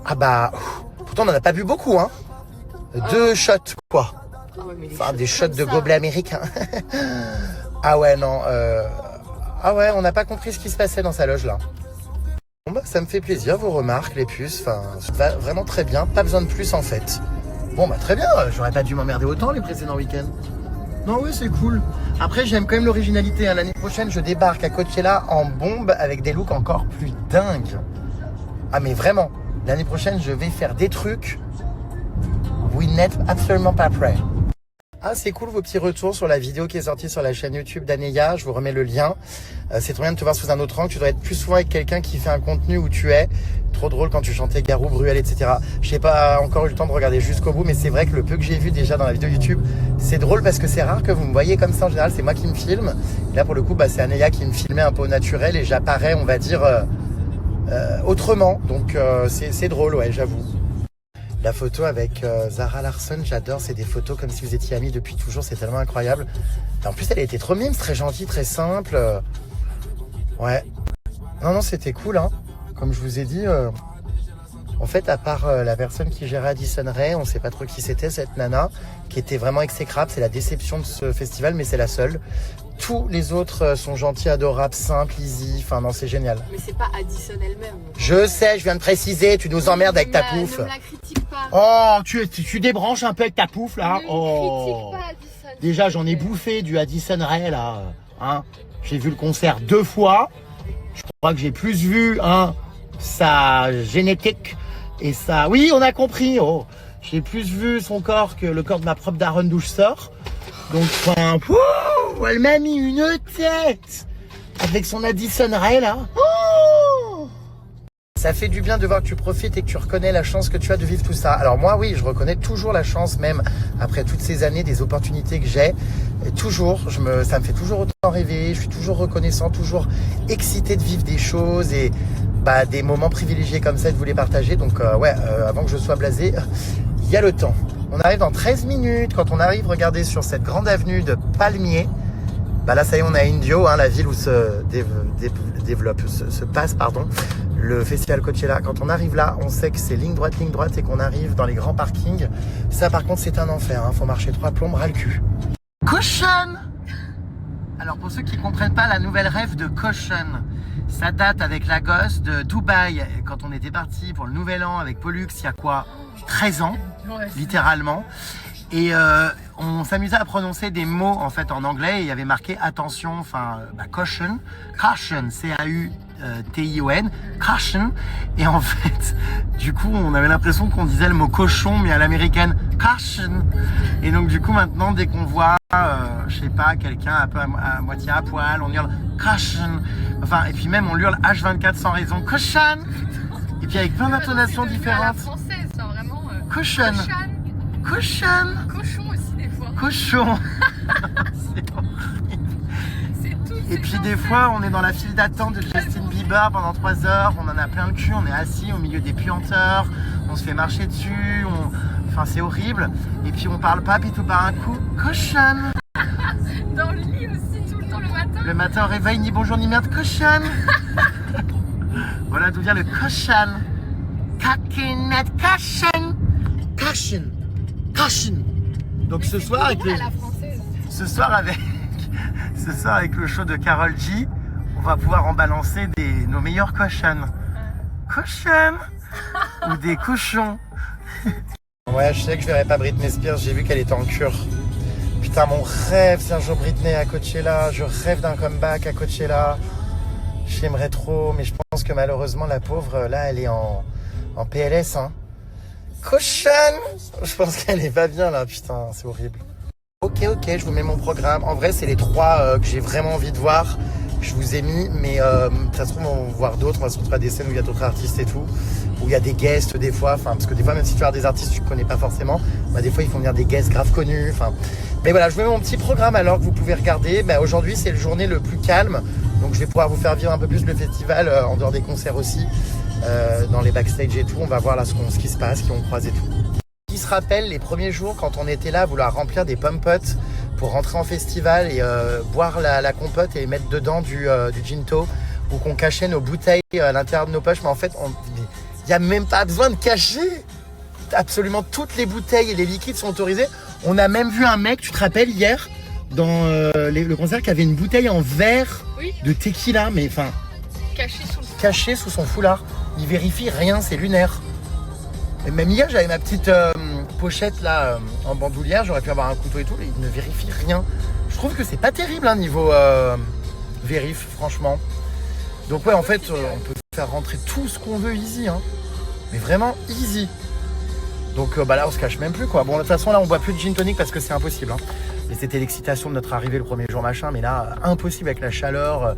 Ah bah. Pourtant, on n'en a pas bu beaucoup, hein. 2 shots, quoi. Enfin, des shots de gobelets américains. Ah ouais, non. Ah ouais, on n'a pas compris ce qui se passait dans sa loge, là. Bon bah, ça me fait plaisir, vos remarques, les puces, enfin, ça va vraiment très bien, pas besoin de plus en fait. Bon bah très bien, j'aurais pas dû m'emmerder autant les précédents week-ends. Non oui, c'est cool. Après, j'aime quand même l'originalité, hein. L'année prochaine, je débarque à Coachella en bombe avec des looks encore plus dingues. Ah mais vraiment, l'année prochaine, je vais faire des trucs, vous n'êtes absolument pas prêts. Ah, c'est cool vos petits retours sur la vidéo qui est sortie sur la chaîne YouTube d'Aneya. Je vous remets le lien. C'est trop bien de te voir sous un autre angle. Tu dois être plus souvent avec quelqu'un qui fait un contenu où tu es. Trop drôle quand tu chantais Garou, Bruel, etc. Je n'ai pas encore eu le temps de regarder jusqu'au bout, mais c'est vrai que le peu que j'ai vu déjà dans la vidéo YouTube, c'est drôle parce que c'est rare que vous me voyez comme ça. En général, c'est moi qui me filme. Et là, pour le coup, bah, c'est Aneya qui me filmait un peu au naturel et j'apparais, on va dire, autrement. Donc, c'est drôle, ouais, j'avoue. La photo avec Zara Larsson, j'adore, c'est des photos comme si vous étiez amis depuis toujours, c'est tellement incroyable. Et en plus, elle était trop mime, très gentille, très simple. Ouais. Non, c'était cool, hein. Comme je vous ai dit, en fait, à part la personne qui gérait Addison Rae, on sait pas trop qui c'était, cette nana, qui était vraiment exécrable. C'est la déception de ce festival, mais c'est la seule. Tous les autres sont gentils, adorables, simples, easy. Enfin, non, c'est génial. Mais c'est pas Addison elle-même. Je sais, je viens de préciser, tu nous emmerdes avec ta pouffe. Ne me la critique pas. Oh, tu débranches un peu avec ta pouffe, là. Ne oh. critique pas Addison. Déjà, j'en ai bouffé du Addison Rae, là. Hein. J'ai vu le concert 2 fois. Je crois que j'ai plus vu, hein, sa génétique et sa... Oui, on a compris. Oh. J'ai plus vu son corps que le corps de ma propre daronne d'où je sors. Donc, enfin, elle m'a mis une tête avec son Addison Rae, là. Oh, ça fait du bien de voir que tu profites et que tu reconnais la chance que tu as de vivre tout ça. Alors moi, oui, je reconnais toujours la chance, même après toutes ces années, des opportunités que j'ai. Et toujours, ça me fait toujours autant rêver. Je suis toujours reconnaissant, toujours excité de vivre des choses et bah, des moments privilégiés comme ça, de vous les partager. Donc avant que je sois blasé, il y a le temps. On arrive dans 13 minutes. Quand on arrive, regardez sur cette grande avenue de palmiers. Bah là, ça y est, on a Indio, hein, la ville où se passe, le festival Coachella. Quand on arrive là, on sait que c'est ligne droite et qu'on arrive dans les grands parkings. Ça, par contre, c'est un enfer. Hein. Faut marcher 3 plombes, ras le cul. Caution. Alors, pour ceux qui ne comprennent pas la nouvelle rêve de Caution, ça date avec la gosse de Dubaï. Quand on était parti pour le nouvel an avec Pollux, il y a quoi, 13 ans, littéralement. Et on s'amusait à prononcer des mots en fait en anglais et il y avait marqué attention, enfin caution, C-A-U-T-I-O-N, caution. Et en fait, du coup, on avait l'impression qu'on disait le mot cochon mais à l'américaine, caution. Et donc du coup maintenant, dès qu'on voit, je sais pas, quelqu'un un peu à moitié à poil, on hurle caution. Enfin, et puis même on hurle H24 sans raison, caution. Et puis avec plein d'intonations différentes. À la française, c'est vraiment caution. Cochon. Cochon aussi des fois. Cochon. C'est horrible. C'est tout. Et puis des fois, on est dans la file d'attente de Justin Bieber pendant 3 heures. On en a plein le cul. On est assis au milieu des puanteurs. On se fait marcher dessus. Enfin, c'est horrible. Et puis on parle pas, puis tout par un coup. Cochon. Dans le lit aussi, tout le temps le matin. Le matin au réveil, ni bonjour ni merde. Cochon. Voilà d'où vient le caution. Coconut caution. Caution. Caution. Donc ce soir avec le... Ce soir avec le show de Karol G, on va pouvoir en balancer nos meilleurs cautions. Caution. Ou des cochons. Ouais, je sais que je verrai pas Britney Spears, j'ai vu qu'elle était en cure. Putain, mon rêve, c'est un jour Britney à Coachella. Je rêve d'un comeback à Coachella. J'aimerais trop, mais je pense que malheureusement, la pauvre, là, elle est en PLS. Hein. Cochonne. Je pense qu'elle est pas bien, là. Putain, c'est horrible. Ok, je vous mets mon programme. En vrai, c'est les 3 que j'ai vraiment envie de voir. Je vous ai mis, mais ça se trouve, on va voir d'autres. On va se retrouver à des scènes où il y a d'autres artistes et tout. Où il y a des guests des fois. Enfin, parce que des fois, même si tu as des artistes que tu ne connais pas forcément, bah, des fois, ils font venir des guests grave connus. Enfin, mais voilà, je vous mets mon petit programme alors que vous pouvez regarder. Bah, aujourd'hui, c'est la journée le plus calme. Donc, je vais pouvoir vous faire vivre un peu plus le festival en dehors des concerts aussi. Dans les backstage et tout. On va voir là ce qui se passe, qui on croise et tout. Qui se rappelle les premiers jours quand on était là à vouloir remplir des pommes-potes pour rentrer en festival et boire la compote et mettre dedans du ginto ou qu'on cachait nos bouteilles à l'intérieur de nos poches. Mais en fait, il n'y a même pas besoin de cacher. Absolument toutes les bouteilles et les liquides sont autorisés. On a même vu un mec, tu te rappelles, hier, dans le concert, qui avait une bouteille en verre de tequila, mais enfin... Caché sous son foulard. Il vérifie rien, c'est lunaire. Et même hier, j'avais ma petite pochette là en bandoulière, j'aurais pu avoir un couteau et tout, mais il ne vérifie rien. Je trouve que c'est pas terrible hein, niveau vérif, franchement. Donc ouais, en fait, on peut faire rentrer tout ce qu'on veut easy, hein. Mais vraiment easy. Donc bah là, on se cache même plus quoi. Bon, de toute façon, là, on boit plus de gin tonic parce que c'est impossible. Hein. Et c'était l'excitation de notre arrivée le premier jour, machin. Mais là, impossible avec la chaleur,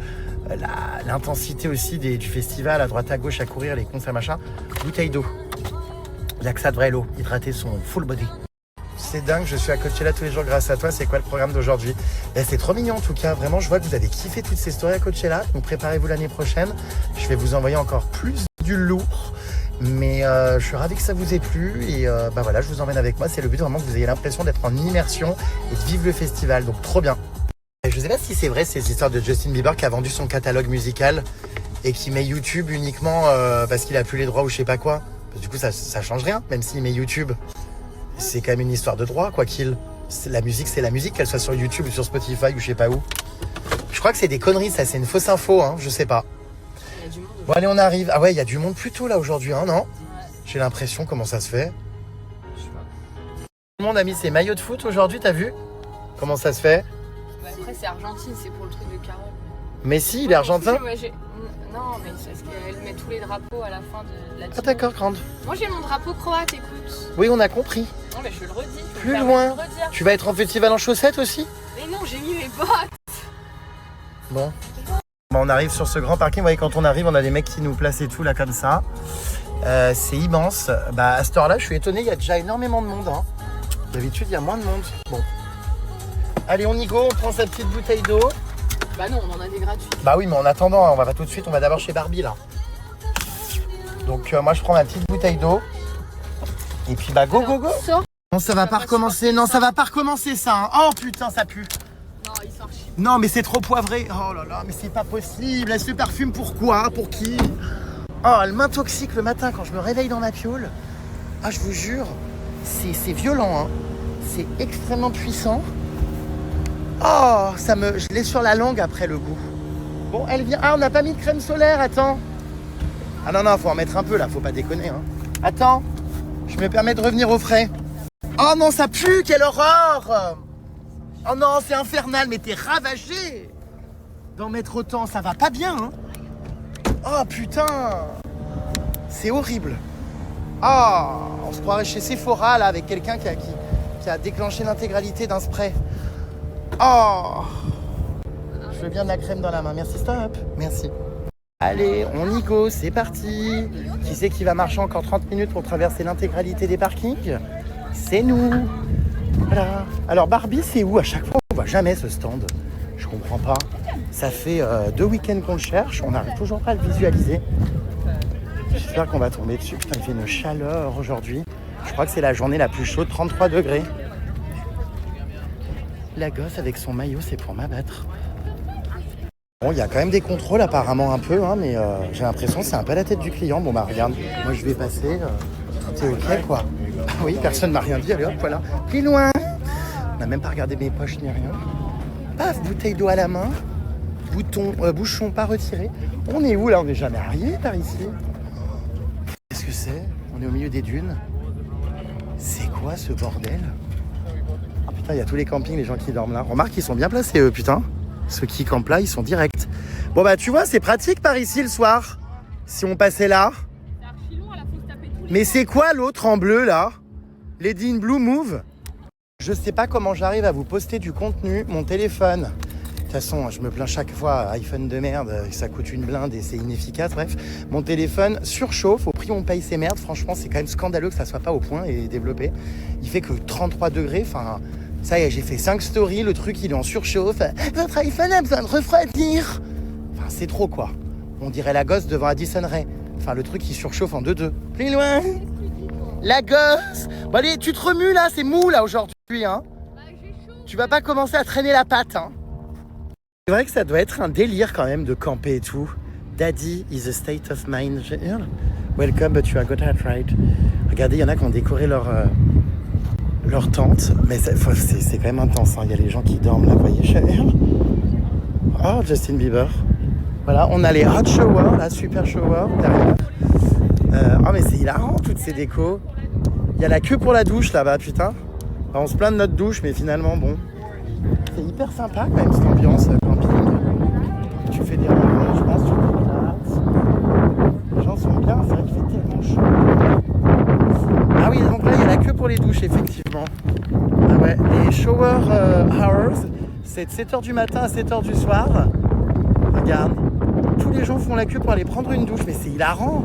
l'intensité aussi du festival, à droite à gauche, à courir, les concerts, machin. Bouteille d'eau. Il n'y a que ça de vrai, l'eau. Hydrater son full body. C'est dingue, je suis à Coachella tous les jours grâce à toi. C'est quoi le programme d'aujourd'hui? C'est trop mignon en tout cas. Vraiment, je vois que vous avez kiffé toutes ces stories à Coachella. Donc préparez-vous l'année prochaine. Je vais vous envoyer encore plus du lourd. Mais je suis ravi que ça vous ait plu. Et bah voilà, je vous emmène avec moi. C'est le but vraiment que vous ayez l'impression d'être en immersion et de vivre le festival. Donc trop bien. Et je sais pas si c'est vrai ces histoires de Justin Bieber qui a vendu son catalogue musical et qui met YouTube uniquement parce qu'il a plus les droits ou je sais pas quoi. Du coup, ça change rien, même s'il met YouTube. C'est quand même une histoire de droit, quoi qu'il. La musique, c'est la musique, qu'elle soit sur YouTube ou sur Spotify ou je sais pas où. Je crois que c'est des conneries, ça, c'est une fausse info, hein, je sais pas. Il y a du monde. Bon, allez, on arrive. Ah ouais, il y a du monde plus tôt, là, aujourd'hui, hein, non? Ouais. J'ai l'impression, comment ça se fait? Je sais pas. Tout le monde a mis ses maillots de foot aujourd'hui, t'as vu? Comment ça se fait? Bah, après, c'est Argentine, c'est pour le truc de Karol. Messi, il est argentin? Non, mais c'est parce qu'elle met tous les drapeaux à la fin de la team. Ah d'accord, grande. Moi j'ai mon drapeau croate, écoute. Oui, on a compris. Non, mais je le redis. Plus loin. Tu vas être en festival en chaussettes aussi? Mais non, j'ai mis mes bottes. Bon. On arrive sur ce grand parking. Vous voyez, quand on arrive, on a des mecs qui nous placent et tout là comme ça. C'est immense. Bah, à cette heure-là, je suis étonné, il y a déjà énormément de monde. Hein. D'habitude, il y a moins de monde. Bon. Allez, on y go, on prend sa petite bouteille d'eau. Bah non, on en a des gratuits. Bah oui, mais en attendant, on va pas tout de suite, on va d'abord chez Barbie là. Donc moi je prends ma petite bouteille d'eau. Et puis bah go. Non, ça va pas recommencer. Non, ça va pas recommencer ça. Hein. Oh putain, ça pue. Non, il sort chier. Non, mais c'est trop poivré. Oh là là, mais c'est pas possible. Elle se parfume pourquoi? Pour qui? Oh, elle m'intoxique le matin quand je me réveille dans ma piole. Ah, je vous jure, c'est violent. Hein. C'est extrêmement puissant. Oh, je l'ai sur la langue après le goût. Bon, elle vient. Ah, on n'a pas mis de crème solaire, attends. Ah non, faut en mettre un peu là, faut pas déconner. Hein. Attends, je me permets de revenir au frais. Oh non, ça pue, quelle horreur! Oh non, c'est infernal, mais t'es ravagé d'en mettre autant, ça va pas bien. Hein. Oh putain, c'est horrible. Oh, on se croirait chez Sephora là avec quelqu'un qui a déclenché l'intégralité d'un spray. Oh, je veux bien de la crème dans la main. Merci, stop. Merci. Allez, on y go, c'est parti. Qui c'est qui va marcher encore 30 minutes pour traverser l'intégralité des parkings? C'est nous. Voilà. Alors Barbie, c'est où? À chaque fois, on voit jamais ce stand. Je comprends pas. Ça fait 2 week-ends qu'on le cherche. On n'arrive toujours pas à le visualiser. J'espère qu'on va tomber dessus. Putain, il fait une chaleur aujourd'hui. Je crois que c'est la journée la plus chaude, 33 degrés. La gosse avec son maillot, c'est pour m'abattre. Bon, il y a quand même des contrôles apparemment un peu, hein, mais j'ai l'impression que c'est un peu la tête du client. Bon bah regarde, moi je vais passer, tout est ok quoi. Ah oui, personne m'a rien dit, allez hop, voilà. Plus loin. On n'a même pas regardé mes poches ni rien. Paf, bouteille d'eau à la main. Bouchon pas retiré. On est où là? On n'est jamais arrivé par ici. Qu'est-ce que c'est? On est au milieu des dunes. C'est quoi ce bordel? Ah putain, il y a tous les campings, les gens qui dorment là. Remarque, ils sont bien placés eux, putain. Ceux qui campent là, ils sont directs. Bon bah tu vois, c'est pratique par ici le soir. Si on passait là. Mais c'est quoi l'autre en bleu là? Lady in Blue Move? Je sais pas comment j'arrive à vous poster du contenu. Mon téléphone. De toute façon, je me plains chaque fois, iPhone de merde, ça coûte une blinde et c'est inefficace. Bref, mon téléphone surchauffe, au prix où on paye ces merdes. Franchement, c'est quand même scandaleux que ça soit pas au point et développé. Il fait que 33 degrés, enfin, ça y est, j'ai fait 5 stories, le truc il est en surchauffe. Votre iPhone a besoin de refroidir. Enfin, c'est trop quoi. On dirait la gosse devant Addison Rae. Enfin, le truc qui surchauffe en 2-2. Plus loin. La gosse. Bon allez, tu te remues là, c'est mou là aujourd'hui, hein. Tu vas pas commencer à traîner la patte, hein. C'est vrai que ça doit être un délire quand même de camper et tout. Daddy is a state of mind. Welcome, but you are good at right. Regardez, il y en a qui ont décoré leur tente. Mais c'est quand même intense. Hein. Il y a les gens qui dorment là, vous voyez. Oh, Justin Bieber. Voilà, on a les hot showers, là, super shower derrière. Oh, mais c'est hilarant, toutes ces décos. Il y a la queue pour la douche là-bas, putain. Alors, on se plaint de notre douche, mais finalement, bon. C'est hyper sympa quand même cette ambiance camping. Tu fais des rencontres, je pense, tu te relaxes. Les gens sont bien, c'est vrai qu'il fait tellement chaud. Ah oui, donc là il y a la queue pour les douches effectivement. Ah ouais, les shower hours, c'est de 7h du matin à 7h du soir. Regarde, tous les gens font la queue pour aller prendre une douche, mais c'est hilarant.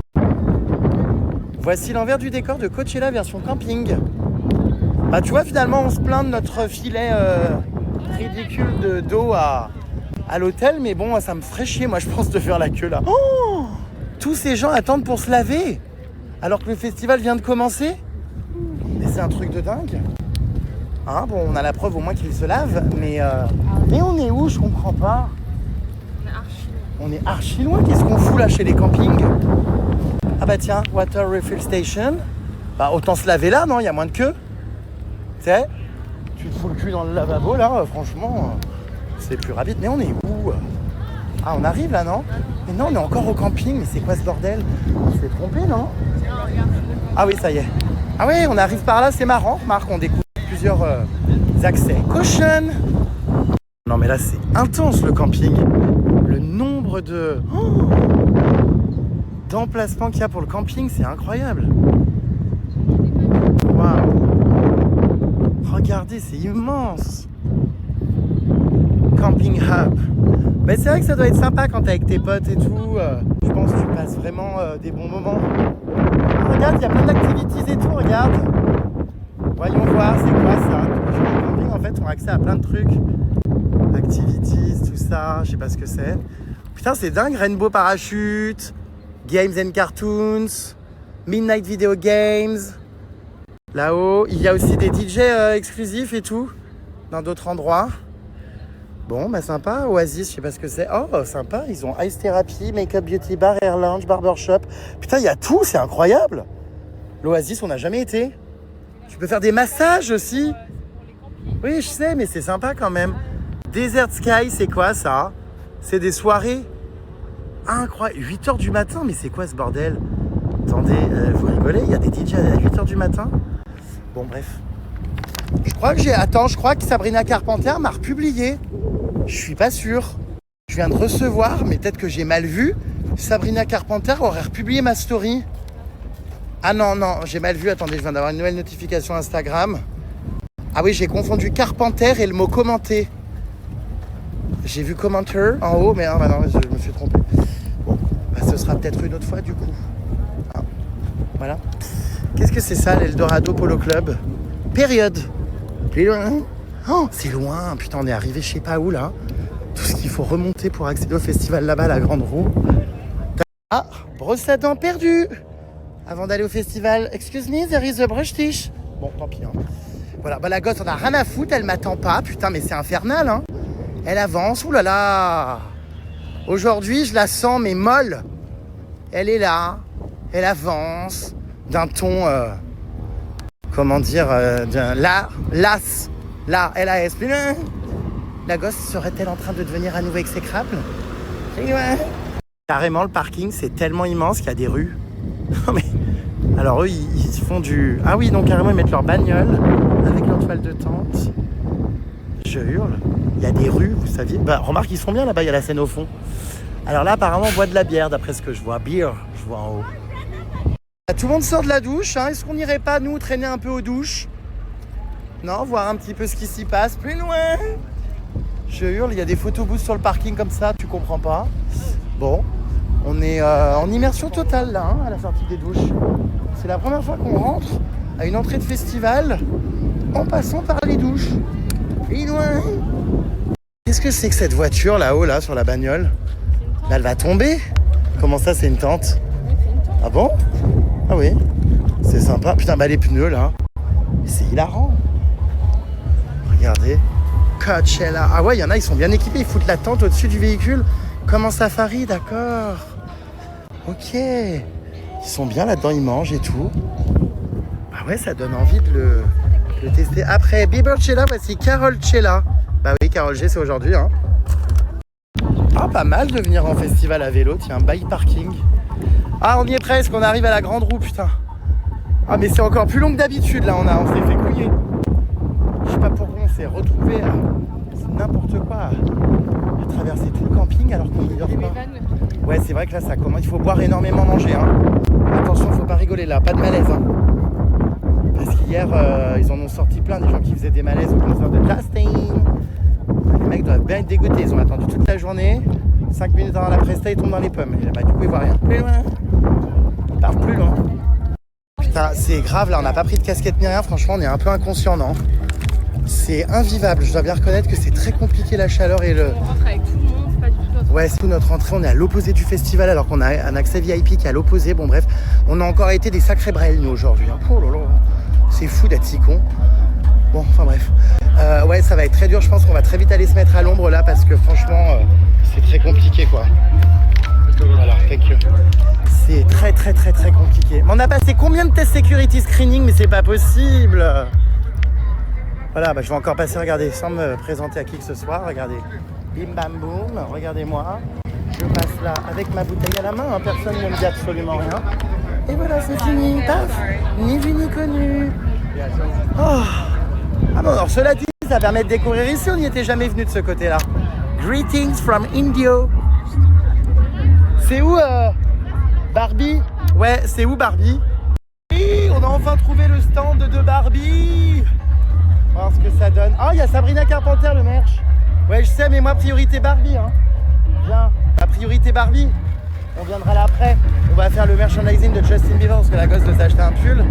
Voici l'envers du décor de Coachella version camping. Bah tu vois, finalement on se plaint de notre filet ridicule d'eau à l'hôtel, mais bon, ça me ferait chier, moi, je pense, de faire la queue là. Oh, tous ces gens attendent pour se laver, alors que le festival vient de commencer. Mais c'est un truc de dingue. Hein, bon, on a la preuve au moins qu'ils se lavent, mais on est où? Je comprends pas. On est archi loin. Qu'est-ce qu'on fout là chez les campings? Ah bah tiens, water refill station. Bah autant se laver là, non? Il y a moins de queue. Tu sais? Tu te fous le cul dans le lavabo là, franchement, c'est plus rapide. Mais on est où? Ah, on arrive là, non? Mais non, on est encore au camping, mais c'est quoi ce bordel? On s'est trompé, non? Ah oui, ça y est. Ah ouais, on arrive par là, c'est marrant. Remarque, on découvre plusieurs accès. Caution! Non mais là, c'est intense le camping. Le nombre d'emplacements qu'il y a pour le camping, c'est incroyable. Waouh! Regardez, c'est immense. Camping Hub. Mais c'est vrai que ça doit être sympa quand t'es avec tes potes et tout. Je pense que tu passes vraiment des bons moments. Regarde, il y a plein d'activités et tout, regarde. Voyons voir, c'est quoi ça? Les campings en fait ont accès à plein de trucs. Activities, tout ça, je sais pas ce que c'est. Putain, c'est dingue, Rainbow Parachute, Games and Cartoons, Midnight Video Games. Là-haut, il y a aussi des DJ exclusifs et tout, dans d'autres endroits. Bon, bah sympa, Oasis, je sais pas ce que c'est. Oh, sympa, ils ont Ice Therapy, Make-up Beauty Bar, Air Lounge, Barbershop. Putain, il y a tout, c'est incroyable. L'Oasis, on n'a jamais été. Tu peux faire des massages aussi. Oui, je sais, mais c'est sympa quand même. Desert Sky, c'est quoi ça? C'est des soirées incroyables. 8h du matin, mais c'est quoi ce bordel? Attendez, vous rigolez, il y a des DJ à 8h du matin? Bon, bref. Je crois que Sabrina Carpenter m'a republié. Je suis pas sûr. Je viens de recevoir, mais peut-être que j'ai mal vu. Sabrina Carpenter aurait republié ma story. Ah non, j'ai mal vu. Attendez, je viens d'avoir une nouvelle notification Instagram. Ah oui, j'ai confondu Carpenter et le mot commenter. J'ai vu commenter en haut, mais non, je me suis trompé. Bon, bah, ce sera peut-être une autre fois du coup. Ah, voilà. Qu'est-ce que c'est ça, l'Eldorado Polo Club? Période. Plus loin. Oh, c'est loin. Putain, on est arrivé je sais pas où là. Tout ce qu'il faut remonter pour accéder au festival là-bas, la Grande Roue. Ah, brosse à dents perdue. Avant d'aller au festival, excuse me, there is a brush dish. Bon, tant pis. Hein. Voilà, bah la gosse, on a rien à foutre, elle m'attend pas. Putain, mais c'est infernal, hein. Elle avance, oulala. Aujourd'hui, je la sens, mais molle. Elle est là, elle avance d'un ton, comment dire, las, L-A-S. La gosse serait-elle en train de devenir à nouveau exécrable? Carrément, le parking, c'est tellement immense qu'il y a des rues. Non mais, alors eux, ils font du... Ah oui, donc carrément, ils mettent leur bagnole avec leur toile de tente. Je hurle. Il y a des rues, vous saviez. Bah, remarque, ils sont bien là-bas, il y a la Seine au fond. Alors là, apparemment, on boit de la bière, d'après ce que je vois. Beer, je vois en haut. Tout le monde sort de la douche. Hein. Est-ce qu'on n'irait pas, nous, traîner un peu aux douches? Non, voir un petit peu ce qui s'y passe. Plus loin. Je hurle, il y a des photobooths sur le parking comme ça, tu comprends pas. Bon, on est en immersion totale, là, hein, à la sortie des douches. C'est la première fois qu'on rentre à une entrée de festival en passant par les douches. Plus loin. Qu'est-ce que c'est que cette voiture là-haut, là, sur la bagnole? Là, elle va tomber. Comment ça, c'est une tente? Ah bon? Ah oui. C'est sympa. Putain, bah les pneus là. C'est hilarant. Regardez. Coachella. Ah ouais, il y en a, ils sont bien équipés. Ils foutent la tente au-dessus du véhicule. Comme en safari, d'accord. Ok. Ils sont bien là-dedans, ils mangent et tout. Ah ouais, ça donne envie de le tester. Après Biebercella, voici Carolcella. Bah oui, Carol G, c'est aujourd'hui, hein. Ah, pas mal de venir en festival à vélo. Tiens, bike parking. Ah, on y est presque. On arrive à la grande roue, putain. Ah, mais c'est encore plus long que d'habitude, là. On s'est fait couiller. Je sais pas pourquoi on s'est retrouvés. C'est n'importe quoi. À traverser tout le camping alors qu'on n'y dort pas. Ouais, c'est vrai que là, ça commence. Il faut boire énormément, manger, hein. Attention, faut pas rigoler là. Pas de malaise, hein. Parce qu'hier, ils en ont sorti plein, des gens qui faisaient des malaises au concert de Justin. Les mecs doivent bien être dégoûtés, ils ont attendu toute la journée. 5 minutes avant la presta, ils tombent dans les pommes. Et bah, du coup, ils voient rien. Plus loin. Ils partent plus loin. Putain, c'est grave, là, on n'a pas pris de casquette ni rien. Franchement, on est un peu inconscient, non? C'est invivable. Je dois bien reconnaître que c'est très compliqué, la chaleur et le... On rentre avec tout le monde, c'est pas du tout notre... Ouais, c'est tout notre entrée. On est à l'opposé du festival alors qu'on a un accès VIP qui est à l'opposé. Bon, bref, on a encore été des sacrés brels, nous, aujourd'hui. Hein. Oh là là. C'est fou d'être si con. Bon, enfin bref. Ouais, ça va être très dur. Je pense qu'on va très vite aller se mettre à l'ombre là parce que franchement, c'est très compliqué quoi. Voilà, thank you. C'est très compliqué. Mais on a passé combien de tests security screening? Mais c'est pas possible. Voilà, bah, je vais encore passer, regardez, sans me présenter à qui que ce soit. Regardez. Bim bam boum. Regardez-moi. Je passe là avec ma bouteille à la main. Hein. Personne ne me dit absolument rien. Et voilà, c'est fini. Paf. Ni vu ni connu. Oh. Ah bon, alors cela dit, ça permet de découvrir ici, on n'y était jamais venu de ce côté-là. Greetings from Indio. C'est où Barbie? Ouais, c'est où Barbie? Oui, on a enfin trouvé le stand de Barbie. On va voir ce que ça donne. Ah, il y a Sabrina Carpenter, le merch. Ouais, je sais, mais moi, priorité Barbie. Hein. Viens, la priorité Barbie. On viendra là après. On va faire le merchandising de Justin Bieber parce que la gosse doit s'acheter un pull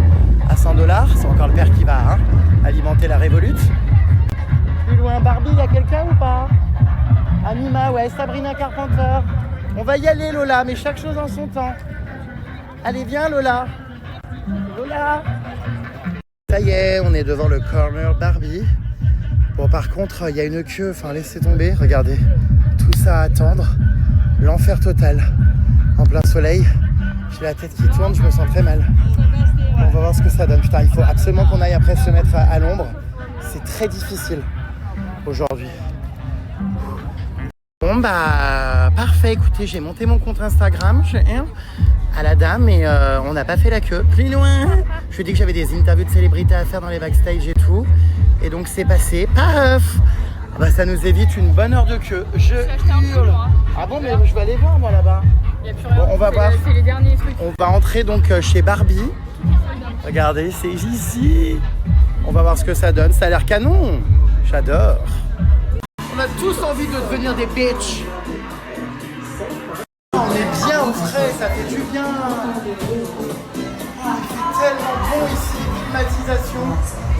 à 100 $. C'est encore le père qui va hein, alimenter la révolute. Plus loin, Barbie, il y a quelqu'un ou pas? Anima, ouais, Sabrina Carpenter. On va y aller, Lola, mais chaque chose en son temps. Allez, viens, Lola. Lola. Ça y est, on est devant le corner Barbie. Bon, par contre, il y a une queue. Enfin, laissez tomber. Regardez. Tout ça à attendre. L'enfer total. En plein soleil. J'ai la tête qui tourne, je me sens très mal. On va voir ce que ça donne. Putain, il faut absolument qu'on aille après se mettre à l'ombre. C'est très difficile aujourd'hui. Bon bah parfait, écoutez, j'ai monté mon compte Instagram à la dame et on n'a pas fait la queue. Plus loin. Je lui ai dit que j'avais des interviews de célébrités à faire dans les backstage et tout. Et donc c'est passé. Paf. Bah ça nous évite une bonne heure de queue. Je hurle. Ah bon, mais je vais aller voir moi là-bas. Bon, on va voir. C'est les derniers trucs. On va entrer donc chez Barbie. Regardez, c'est ici. On va voir ce que ça donne. Ça a l'air canon. J'adore. On a tous envie de devenir des bitches. On est bien au frais, ça fait du bien. Ah, il fait tellement bon ici, climatisation.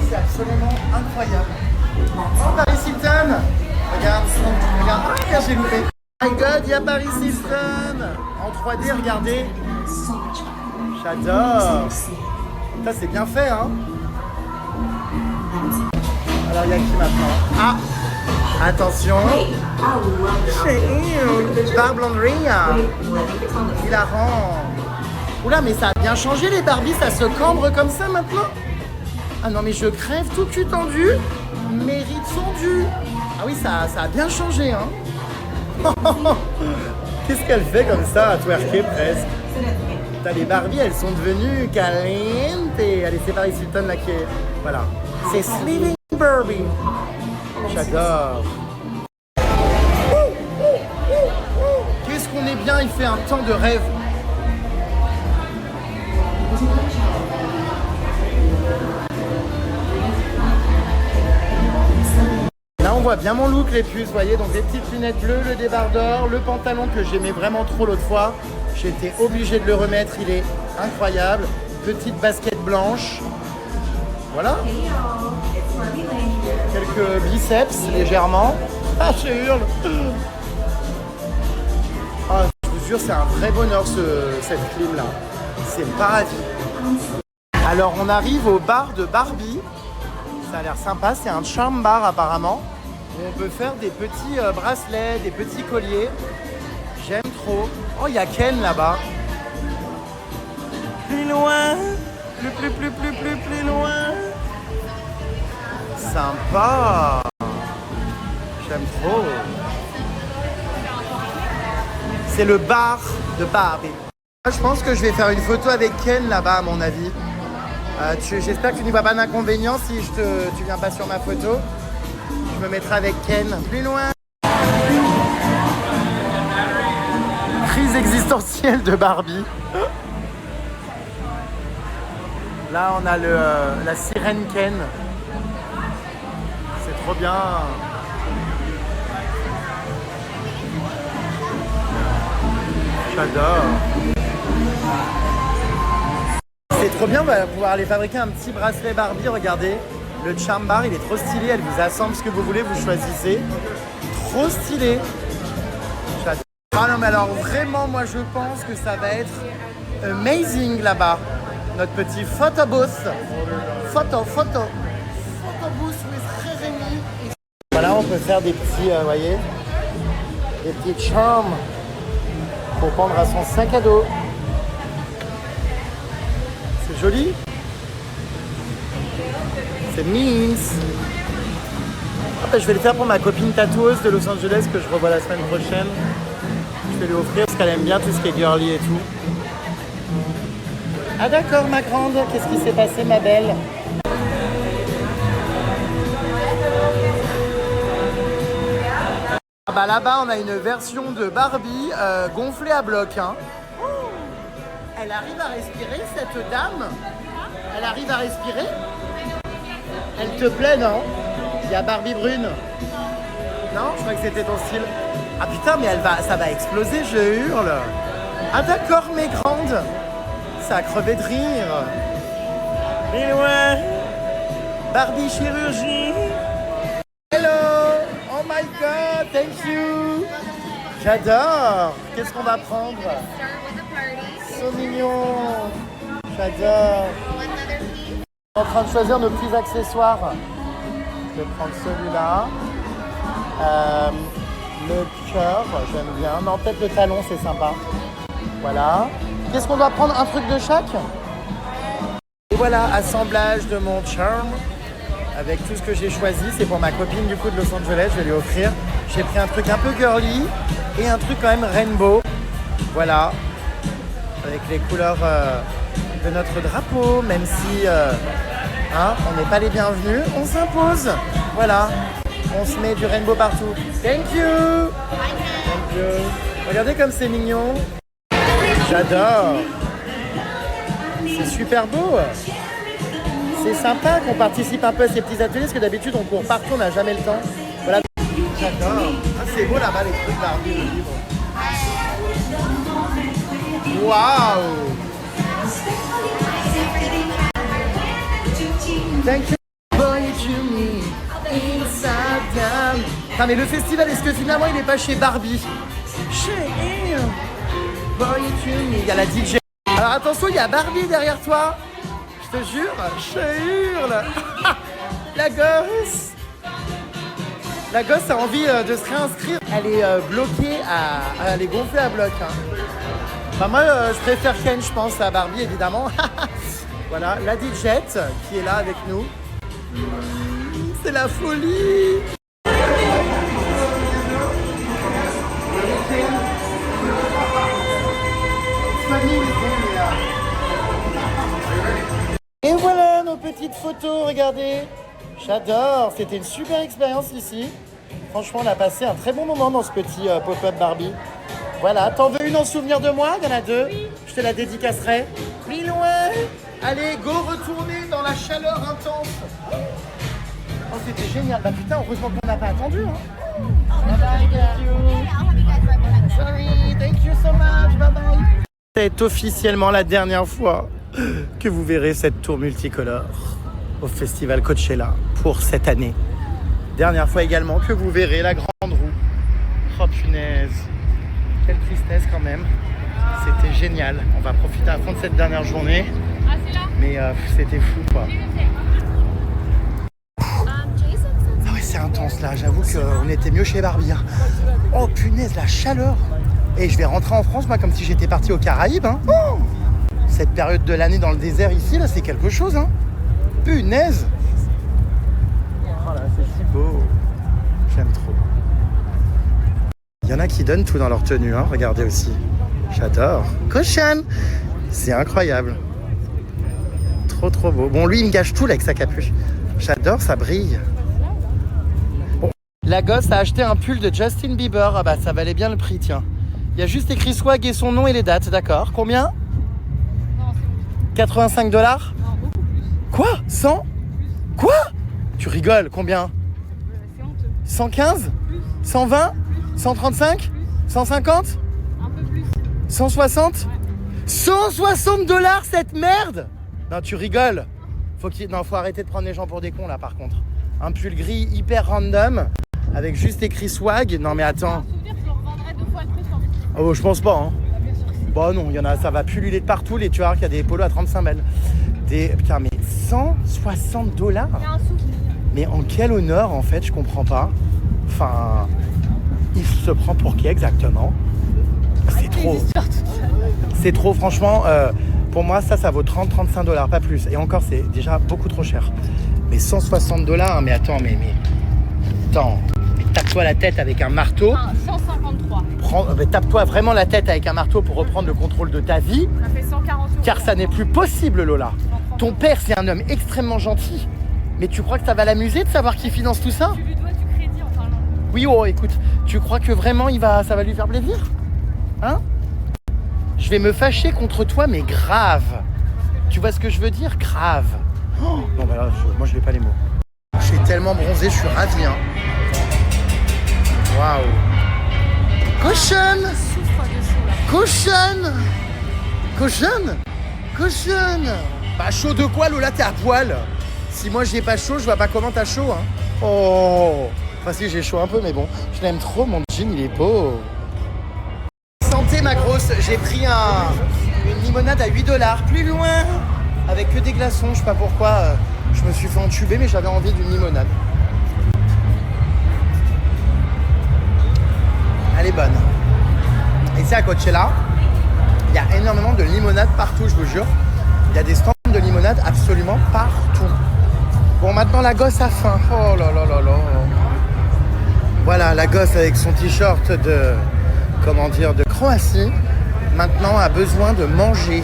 C'est absolument incroyable. Oh, Paris Hilton. Regarde, regarde. Ah, regarde, j'ai loupé. Oh my god, il y a Paris Hilton. En 3D, regardez. J'adore. Ça, c'est bien fait, hein. Alors, il y a qui maintenant? Ah, attention. Barbe Landry. Hilarant. Oula, mais ça a bien changé les Barbies, ça se cambre comme ça maintenant. Ah non, mais je crève tout cul tendu, mérite son dû. Ah oui, ça a bien changé, hein. Qu'est-ce qu'elle fait comme ça, à twerker presque? T'as les Barbies, elles sont devenues calientes. Allez, c'est Paris Hilton là qui est... Voilà. C'est Sleeping Barbie. J'adore. Qu'est-ce qu'on est bien, il fait un temps de rêve. Là, on voit bien mon look, les puces, vous voyez. Donc, des petites lunettes bleues, le débardeur, le pantalon que j'aimais vraiment trop l'autre fois. J'étais obligé de le remettre, il est incroyable. Petite basket blanche. Voilà. Quelques biceps, légèrement. Ah, je hurle. Ah, je vous jure, c'est un vrai bonheur, cette clim-là. C'est le paradis. Alors, on arrive au bar de Barbie. Ça a l'air sympa, c'est un charm bar apparemment. Où on peut faire des petits bracelets, des petits colliers. J'aime trop. Oh, il y a Ken là-bas. Plus loin. Plus loin. Sympa. J'aime trop. C'est le bar de Barbie. Je pense que je vais faire une photo avec Ken là-bas à mon avis. J'espère que tu n'y vois pas d'inconvénient si tu viens pas sur ma photo. Je me mettrai avec Ken. Plus loin. Crise existentielle de Barbie. Là, on a la sirène Ken. C'est trop bien. J'adore. C'est trop bien, on va pouvoir aller fabriquer un petit bracelet Barbie. Regardez, le charm bar, il est trop stylé. Elle vous assemble ce que vous voulez, vous choisissez. Trop stylé. J'adore. Ah non, mais alors vraiment, moi je pense que ça va être amazing là-bas. Notre petit photo booth. Photo booth with Rémi. Voilà, on peut faire des petits, vous voyez, des petits charms pour prendre à son sac à dos. C'est joli. C'est Miss. Ah bah, je vais le faire pour ma copine tatoueuse de Los Angeles que je revois la semaine prochaine. Je vais lui offrir parce qu'elle aime bien tout ce qui est girly et tout. Ah d'accord ma grande, qu'est-ce qui s'est passé ma belle? Ah bah là-bas on a une version de Barbie gonflée à bloc. Hein. Elle arrive à respirer cette dame? Elle arrive à respirer? Elle te plaît non? Il y a Barbie brune. Non? Je crois que c'était ton style. Ah putain mais ça va exploser, je hurle. Ah d'accord mes grandes. Ça a crevé de rire. Et ouais. Barbie chirurgie. Hello. Oh my god, thank you. J'adore. Qu'est-ce qu'on va prendre? So mignon. J'adore. On est en train de choisir nos petits accessoires. Je vais prendre celui-là. Le cœur, j'aime bien. Non, peut-être le talon, c'est sympa. Voilà. Qu'est-ce qu'on doit prendre? Un truc de chaque? Et voilà, assemblage de mon charm avec tout ce que j'ai choisi. C'est pour ma copine du coup de Los Angeles, je vais lui offrir. J'ai pris un truc un peu girly et un truc quand même rainbow. Voilà, avec les couleurs de notre drapeau, même si on n'est pas les bienvenus, on s'impose. Voilà, on se met du rainbow partout. Thank you. Thank you. Regardez comme c'est mignon. J'adore. C'est super beau. C'est sympa qu'on participe un peu à ces petits ateliers parce que d'habitude on court partout, on n'a jamais le temps. Voilà. J'adore. Ah, c'est beau là-bas les trucs Barbie, le livre. Waouh. Thank you. Boy to me inside down. Putain mais le festival, est-ce que finalement il n'est pas chez Barbie? Chez Boy to me. Il y a la DJ. Alors attention, il y a Barbie derrière toi. Je te jure, je hurle. La gosse. La gosse a envie de se réinscrire. Elle est bloquée elle est gonflée à bloc. Hein. Enfin, moi, je préfère Ken, je pense, à Barbie, évidemment. Voilà, la Digette qui est là avec nous. C'est la folie. Et voilà nos petites photos, regardez. J'adore, c'était une super expérience ici. Franchement, on a passé un très bon moment dans ce petit pop-up Barbie. Voilà, t'en veux une en souvenir de moi? Il y en a deux. Oui. Je te la dédicacerai. Plus loin. Allez, go retourner dans la chaleur intense. Oh, c'était génial. Bah putain, heureusement qu'on n'a pas attendu. Hein. Bye bye, thank you. Sorry, thank you so much. Bye bye. C'est officiellement la dernière fois que vous verrez cette tour multicolore au festival Coachella pour cette année. Dernière fois également que vous verrez la grande roue. Oh punaise. Quelle tristesse quand même. C'était génial. On va profiter à fond de cette dernière journée. Ah, c'est là. Mais c'était fou quoi. Ah ouais, c'est intense là. J'avoue qu'on était mieux chez Barbie. Hein. Oh punaise, la chaleur. Et je vais rentrer en France moi comme si j'étais parti aux Caraïbes. Hein. Oh, cette période de l'année dans le désert ici là, c'est quelque chose. Hein. Punaise. Oh là, c'est si beau. J'aime trop. Il y en a qui donnent tout dans leur tenue, hein. Regardez aussi. J'adore. Cochon. C'est incroyable. Trop trop beau. Bon, lui, il me gâche tout là avec sa capuche. J'adore, ça brille. Bon. La gosse a acheté un pull de Justin Bieber. Ah bah, ça valait bien le prix, tiens. Il y a juste écrit swag et son nom et les dates, d'accord. Combien? Non, c'est 85 $? Non, beaucoup plus. Quoi? 100? Quoi? Tu rigoles, combien? C'est honteux. 115? Plus. 120? 135? 150? Un peu plus. 160? Ouais. 160 $ cette merde? Non, tu rigoles. Faut arrêter de prendre les gens pour des cons là par contre. Un pull gris hyper random avec juste écrit swag. Non mais attends. Je le revendrai 2 fois le prix sur Vicky. Oh, je pense pas. Hein. Bah, bien sûr que si. Bon non, il y en a, ça va pulluler de partout. Tu vois qu'il y a des polos à 35 balles. Putain mais 160 $? Il y a un souvenir. Mais en quel honneur en fait, je comprends pas. Enfin. Il se prend pour qui exactement? C'est trop. C'est trop, franchement. Pour moi, ça vaut 30-35 $, pas plus. Et encore, c'est déjà beaucoup trop cher. Mais 160 $, mais attends, mais attends. Mais tape-toi la tête avec un marteau. 153. Tape-toi vraiment la tête avec un marteau pour reprendre le contrôle de ta vie. Ça fait 140 €. Car ça n'est plus possible, Lola. Ton père, c'est un homme extrêmement gentil. Mais tu crois que ça va l'amuser de savoir qui finance tout ça? Tu lui dois du crédit en parlant. Oui, oh, écoute, tu crois que vraiment ça va lui faire plaisir? Hein? Je vais me fâcher contre toi, mais grave. Tu vois ce que je veux dire? Grave. Oh, non, bah là, moi, je n'ai pas les mots. Je suis tellement bronzé, je suis ravi. Hein. Waouh. Cochonne. Cochonne. Cochonne. Cochonne. Bah, chaud de quoi, Lola? T'es à poil. Si moi, j'ai pas chaud, je vois pas comment t'as chaud. Hein. Oh. Enfin, si, j'ai chaud un peu, mais bon. Je l'aime trop, mon jean, il est beau. Santé ma grosse, j'ai pris une limonade à 8 $, plus loin, avec que des glaçons, je sais pas pourquoi, je me suis fait entuber, mais j'avais envie d'une limonade. Elle est bonne. Et c'est à Coachella, il y a énormément de limonade partout, je vous jure. Il y a des stands de limonade absolument partout. Bon, maintenant la gosse a faim. Oh là là là là. Voilà, la gosse avec son t-shirt de Croatie, maintenant a besoin de manger.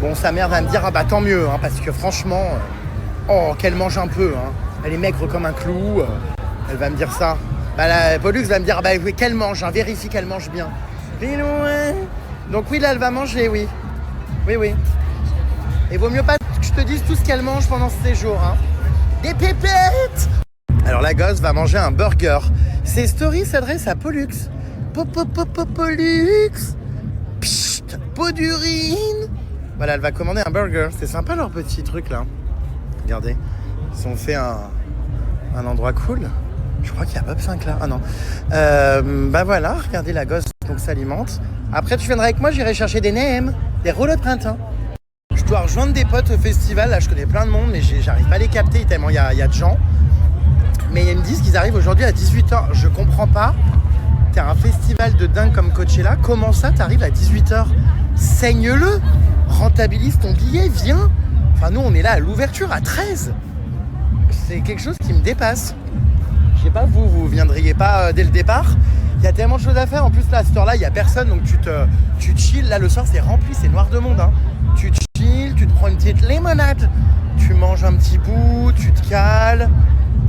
Bon, sa mère va me dire, ah bah tant mieux, hein, parce que franchement, qu'elle mange un peu. Hein. Elle est maigre comme un clou. Elle va me dire ça. Bah, la Pollux va me dire, bah oui, qu'elle mange, hein, vérifie qu'elle mange bien. Donc oui, là, elle va manger, oui. Oui, oui. Et vaut mieux pas que je te dise tout ce qu'elle mange pendant ce séjour. Hein. Des pépettes! Alors la gosse va manger un burger. Ces stories s'adressent à Pollux. Pollux. Psst, peau d'urine. Voilà, elle va commander un burger. C'est sympa leur petit truc là. Regardez, ils ont fait un endroit cool. Je crois qu'il y a Bob Sinclair. Ah non. Bah voilà, regardez la gosse donc s'alimente. Après tu viendras avec moi, j'irai chercher des nems, des rouleaux de printemps. Je dois rejoindre des potes au festival. Là, je connais plein de monde, mais j'arrive pas à les capter tellement il y a de gens. Mais ils me disent qu'ils arrivent aujourd'hui à 18h. Je comprends pas. T'es un festival de dingue comme Coachella. Comment ça, t'arrives à 18h? Saigne-le. Rentabilise ton billet, viens. Enfin, nous, on est là à l'ouverture à 13. C'est quelque chose qui me dépasse. Je sais pas, vous viendriez pas dès le départ? Il y a tellement de choses à faire. En plus, là, à cette heure-là, il n'y a personne. Donc, tu chill. Là, le soir, c'est rempli. C'est noir de monde. Hein. Tu chill, tu te prends une petite limonade. Tu manges un petit bout, tu te cales.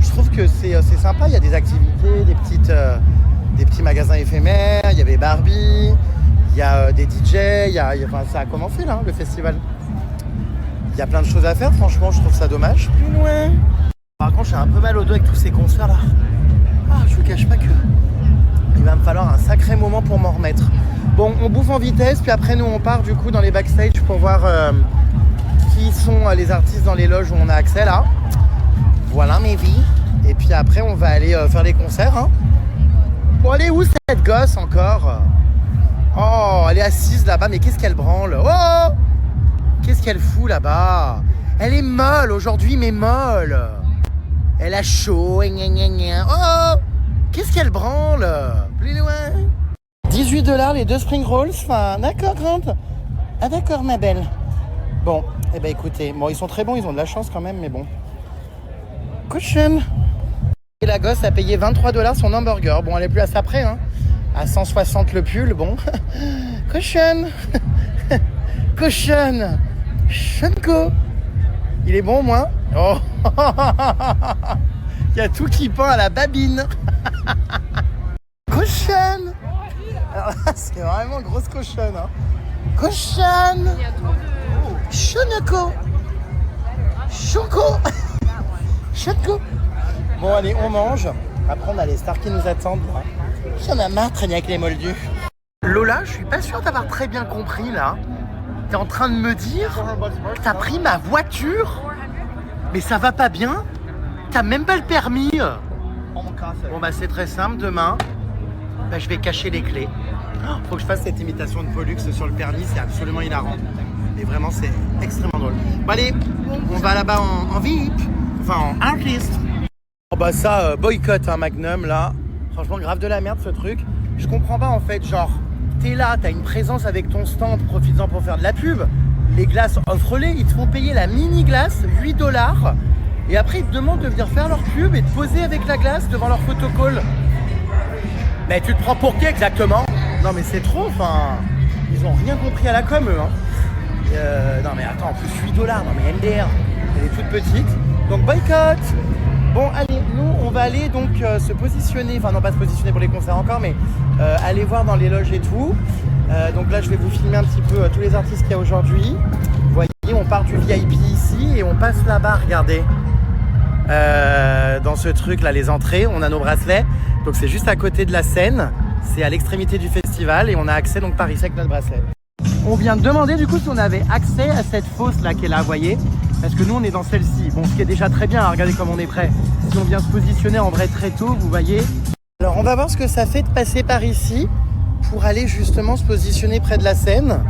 Je trouve que c'est sympa. Il y a des activités, des petits magasins éphémères. Il y avait Barbie. Il y a des DJ. Enfin, ça a commencé, là, le festival. Il y a plein de choses à faire. Franchement, je trouve ça dommage. Plus loin. Par contre, j'ai un peu mal au dos avec tous ces concerts-là. Ah, je vous cache pas que il va me falloir un sacré moment pour m'en remettre. Bon, on bouffe en vitesse, puis après nous on part du coup dans les backstage pour voir qui sont les artistes dans les loges où on a accès là. Voilà mes vies. Et puis après on va aller faire les concerts. Hein. Bon, elle est où cette gosse encore? Oh, elle est assise là-bas, mais qu'est-ce qu'elle branle? Oh, qu'est-ce qu'elle fout là-bas? Elle est molle aujourd'hui, mais molle. Elle a chaud. Oh, qu'est-ce qu'elle branle? Plus loin. 18$ les 2 spring rolls. Enfin, d'accord, grande. Ah d'accord, ma belle. Bon, eh ben écoutez, bon, ils sont très bons, ils ont de la chance quand même, mais bon. Caution. Et la gosse a payé 23$ son hamburger. Bon, elle est plus à ça près, hein. À 160 le pull, bon. Caution. Caution. Shunko. Il est bon au moins. Oh. Il y a tout qui pend à la babine. Cochonne. Alors là, c'est vraiment grosse cochonne. Hein. Cochonne. Chonoko. Choco. Choco. Bon, allez, on mange. Après, on a les stars qui nous attendent. J'en ai marre de traîner avec les moldus. Lola, je suis pas sûre d'avoir très bien compris là. T'es en train de me dire que t'as pris ma voiture? Mais ça va pas bien? T'as même pas le permis? Bon bah c'est très simple, demain, bah, je vais cacher les clés. Faut que je fasse cette imitation de Pollux sur le permis, c'est absolument hilarant. Et vraiment c'est extrêmement drôle. Bon allez, on va là-bas en VIP, enfin en artiste. Oh bah ça, boycott hein, Magnum là. Franchement grave de la merde ce truc. Je comprends pas en fait, genre, t'es là, t'as une présence avec ton stand, profites-en pour faire de la pub. Les glaces, offre-les, ils te font payer la mini glace, 8$. Et après, ils te demandent de venir faire leur pub et de poser avec la glace devant leur photocall. Mais tu te prends pour qui exactement? Non mais c'est trop, enfin... Ils ont rien compris à la com, eux. Hein. Non mais attends, en plus 8$, non mais MDR, elle est toute petite. Donc boycott. Bon allez, nous on va aller donc se positionner, enfin non pas se positionner pour les concerts encore, mais aller voir dans les loges et tout. Donc là je vais vous filmer un petit peu tous les artistes qu'il y a aujourd'hui. Vous voyez, on part du VIP ici et on passe là-bas, regardez. Dans ce truc là, les entrées, on a nos bracelets. Donc c'est juste à côté de la scène, c'est à l'extrémité du festival et on a accès donc par ici avec notre bracelet. On vient de demander du coup si on avait accès à cette fosse là qui est là, vous voyez. Parce que nous on est dans celle-ci, bon ce qui est déjà très bien, hein, regardez comme on est prêt. Si on vient se positionner en vrai très tôt, vous voyez. Alors on va voir ce que ça fait de passer par ici pour aller justement se positionner près de la scène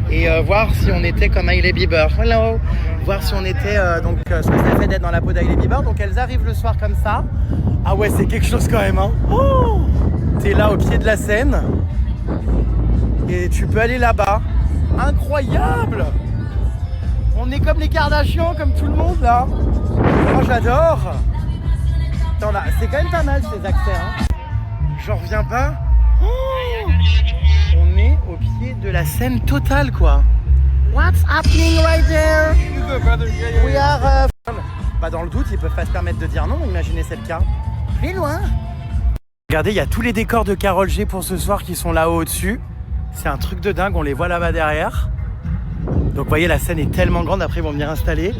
et voir si on était comme Hailey Bieber. Hello. Voir si on était donc ce que ça fait d'être dans la peau d'Hailey Bieber. Donc elles arrivent le soir comme ça. Ah ouais, c'est quelque chose quand même. Hein. Oh, t'es là au pied de la scène et tu peux aller là-bas. Incroyable. On est comme les Kardashians, comme tout le monde là. Moi j'adore. Attends là, c'est quand même pas mal ces accès. Hein. J'en reviens pas. Oh, on est au pied de la scène totale quoi. What's happening right there? We are. Bah dans le doute, ils peuvent pas se permettre de dire non. Imaginez c'est le cas. Plus loin. Regardez, il y a tous les décors de Karol G pour ce soir qui sont là-haut au-dessus. C'est un truc de dingue. On les voit là-bas derrière. Donc vous voyez, la scène est tellement grande. Après, ils vont venir installer.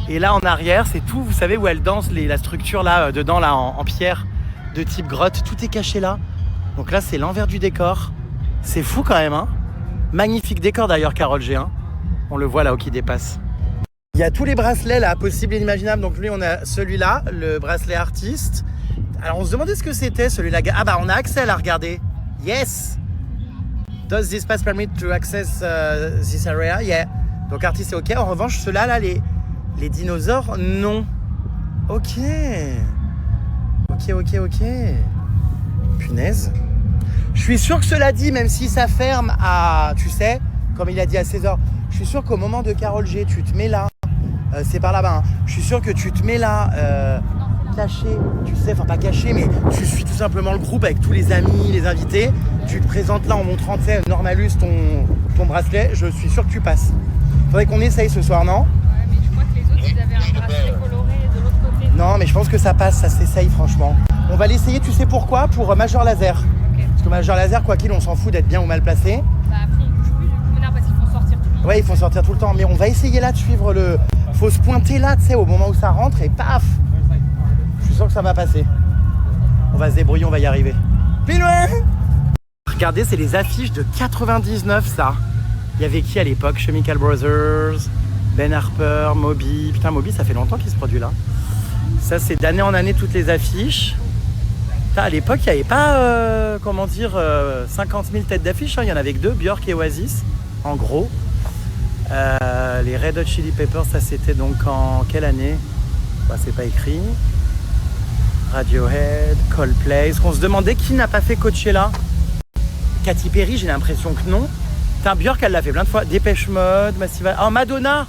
Et là en arrière, c'est tout. Vous savez où elle danse, la structure là dedans là en pierre de type grotte. Tout est caché là. Donc là, c'est l'envers du décor. C'est fou quand même, hein. Magnifique décor d'ailleurs, Karol G. Hein. On le voit là-haut qui dépasse. Il y a tous les bracelets là, possibles et inimaginables. Donc lui, on a celui-là, le bracelet artiste. Alors on se demandait ce que c'était celui-là. Ah bah on a accès là, regardez. Yes. Does this pass permit to access this area? Yeah. Donc artiste c'est ok. En revanche, ceux-là, là, les dinosaures, non. Ok. ok. Punaise. Je suis sûr que cela dit, même si ça ferme à, tu sais, comme il a dit à 16h, je suis sûr qu'au moment de Carole G, tu te mets là. C'est par là-bas. Hein. Je suis sûr que tu te mets là, caché, tu sais, enfin pas caché, mais tu suis tout simplement le groupe avec tous les amis, les invités. Tu te présentes là en montrant, tu sais, Normalus, ton bracelet. Je suis sûr que tu passes. Faudrait qu'on essaye ce soir, non ? Ouais, mais je crois que les autres, ils avaient un bracelet coloré de l'autre côté. Non, mais je pense que ça passe, ça s'essaye franchement. On va l'essayer, tu sais pourquoi ? Pour Major Laser. Okay. Parce que Major Laser, quoi qu'il, on s'en fout d'être bien ou mal placé. Bah après, ils bougent plus du coup, non, parce qu'ils font sortir tout le monde. Ouais, ils font sortir tout le temps. Mais on va essayer là de suivre le... Faut se pointer là, tu sais, au moment où ça rentre et paf ! Je suis sûr que ça va passer. On va se débrouiller, on va y arriver. Plus loin ! Regardez, c'est les affiches de 99, ça. Il y avait qui à l'époque ? Chemical Brothers, Ben Harper, Moby. Putain, Moby, ça fait longtemps qu'il se produit là. Ça, c'est d'année en année toutes les affiches. Putain, à l'époque, il n'y avait pas, 50 000 têtes d'affiches. Hein. Il y en avait que 2, Björk et Oasis, en gros. Les Red Hot Chili Peppers, ça c'était donc en quelle année ? Bah, c'est pas écrit. Radiohead, Coldplay. Est-ce qu'on se demandait qui n'a pas fait Coachella ? Katy Perry, j'ai l'impression que non. Putain, Björk, elle l'a fait plein de fois. Dépêche Mode, Massive. Oh, Madonna,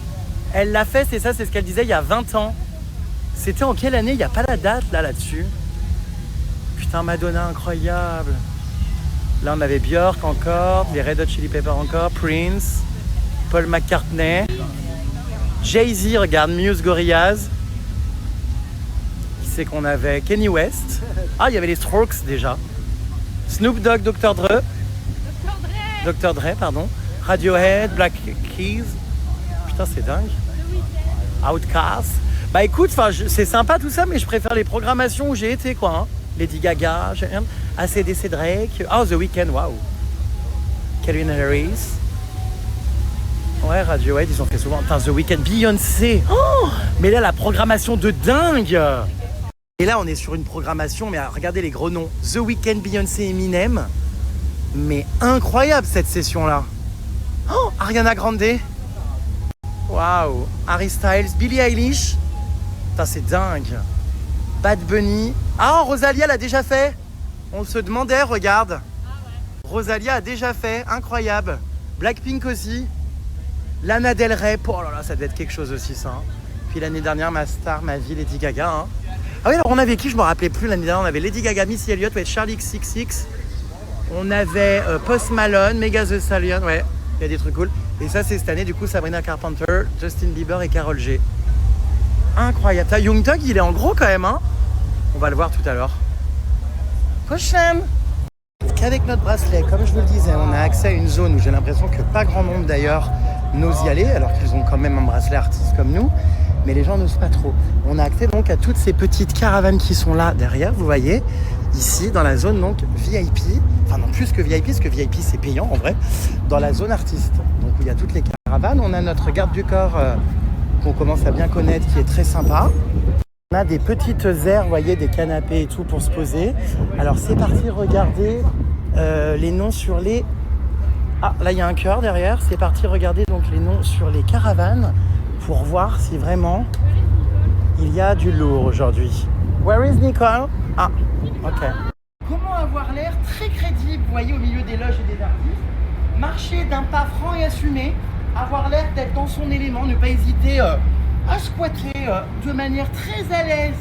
elle l'a fait, c'est ça, c'est ce qu'elle disait il y a 20 ans. C'était en quelle année ? Il n'y a pas la date là-dessus. Putain, Madonna, incroyable. Là, on avait Björk encore, les Red Hot Chili Peppers encore, Prince, Paul McCartney, Jay-Z, regarde, Muse, Gorillaz. Qui c'est qu'on avait ? Kanye West. Ah, il y avait les Strokes déjà. Snoop Dogg, Dr. Dre, pardon. Radiohead, Black Keys. Putain, c'est dingue. Outkast. Bah écoute, c'est sympa tout ça, mais je préfère les programmations où j'ai été, quoi. Hein. Lady Gaga, AC/DC, Drake. Oh, The Weeknd, waouh. Calvin Harris. Ouais, Radiohead, ils ont fait souvent. Putain, The Weeknd, Beyoncé. Oh, mais là, la programmation de dingue. Et là, on est sur une programmation, mais regardez les gros noms. The Weeknd, Beyoncé, Eminem. Mais incroyable cette session-là. Oh, Ariana Grande. Waouh. Harry Styles, Billie Eilish. Putain, c'est dingue. Bad Bunny. Ah, Rosalia l'a déjà fait. On se demandait, regarde. Rosalia a déjà fait, incroyable. Blackpink aussi. Lana Del Rey. Oh là là, ça devait être quelque chose aussi, ça. Hein. Puis l'année dernière, ma star, ma vie, Lady Gaga. Hein. Ah oui, alors on avait qui ? Je me rappelais plus. L'année dernière, on avait Lady Gaga, Missy Elliott, ouais, Charlie XCX. On avait Post Malone, Mega The Stallion, ouais, il y a des trucs cool. Et ça, c'est cette année, du coup, Sabrina Carpenter, Justin Bieber et Karol G. Incroyable. T'as Young Thug, il est en gros quand même, hein. On va le voir tout à l'heure. Prochaine. Qu'avec notre bracelet, comme je vous le disais, on a accès à une zone où j'ai l'impression que pas grand monde d'ailleurs n'ose y aller, alors qu'ils ont quand même un bracelet artiste comme nous. Mais les gens n'osent pas trop. On a accès donc à toutes ces petites caravanes qui sont là derrière, vous voyez, ici dans la zone donc VIP, enfin non plus que VIP, parce que VIP c'est payant en vrai, dans la zone artiste. Donc où il y a toutes les caravanes, on a notre garde du corps qu'on commence à bien connaître qui est très sympa. On a des petites aires, vous voyez, des canapés et tout pour se poser. Alors c'est parti, regardez les noms sur les... Ah, là il y a un cœur derrière, c'est parti, regardez donc les noms sur les caravanes. Pour voir si vraiment il y a du lourd aujourd'hui. Where is Nicole ? Ah, ok. Comment avoir l'air très crédible, vous voyez, au milieu des loges et des artistes, marcher d'un pas franc et assumé, avoir l'air d'être dans son élément, ne pas hésiter à squatter de manière très à l'aise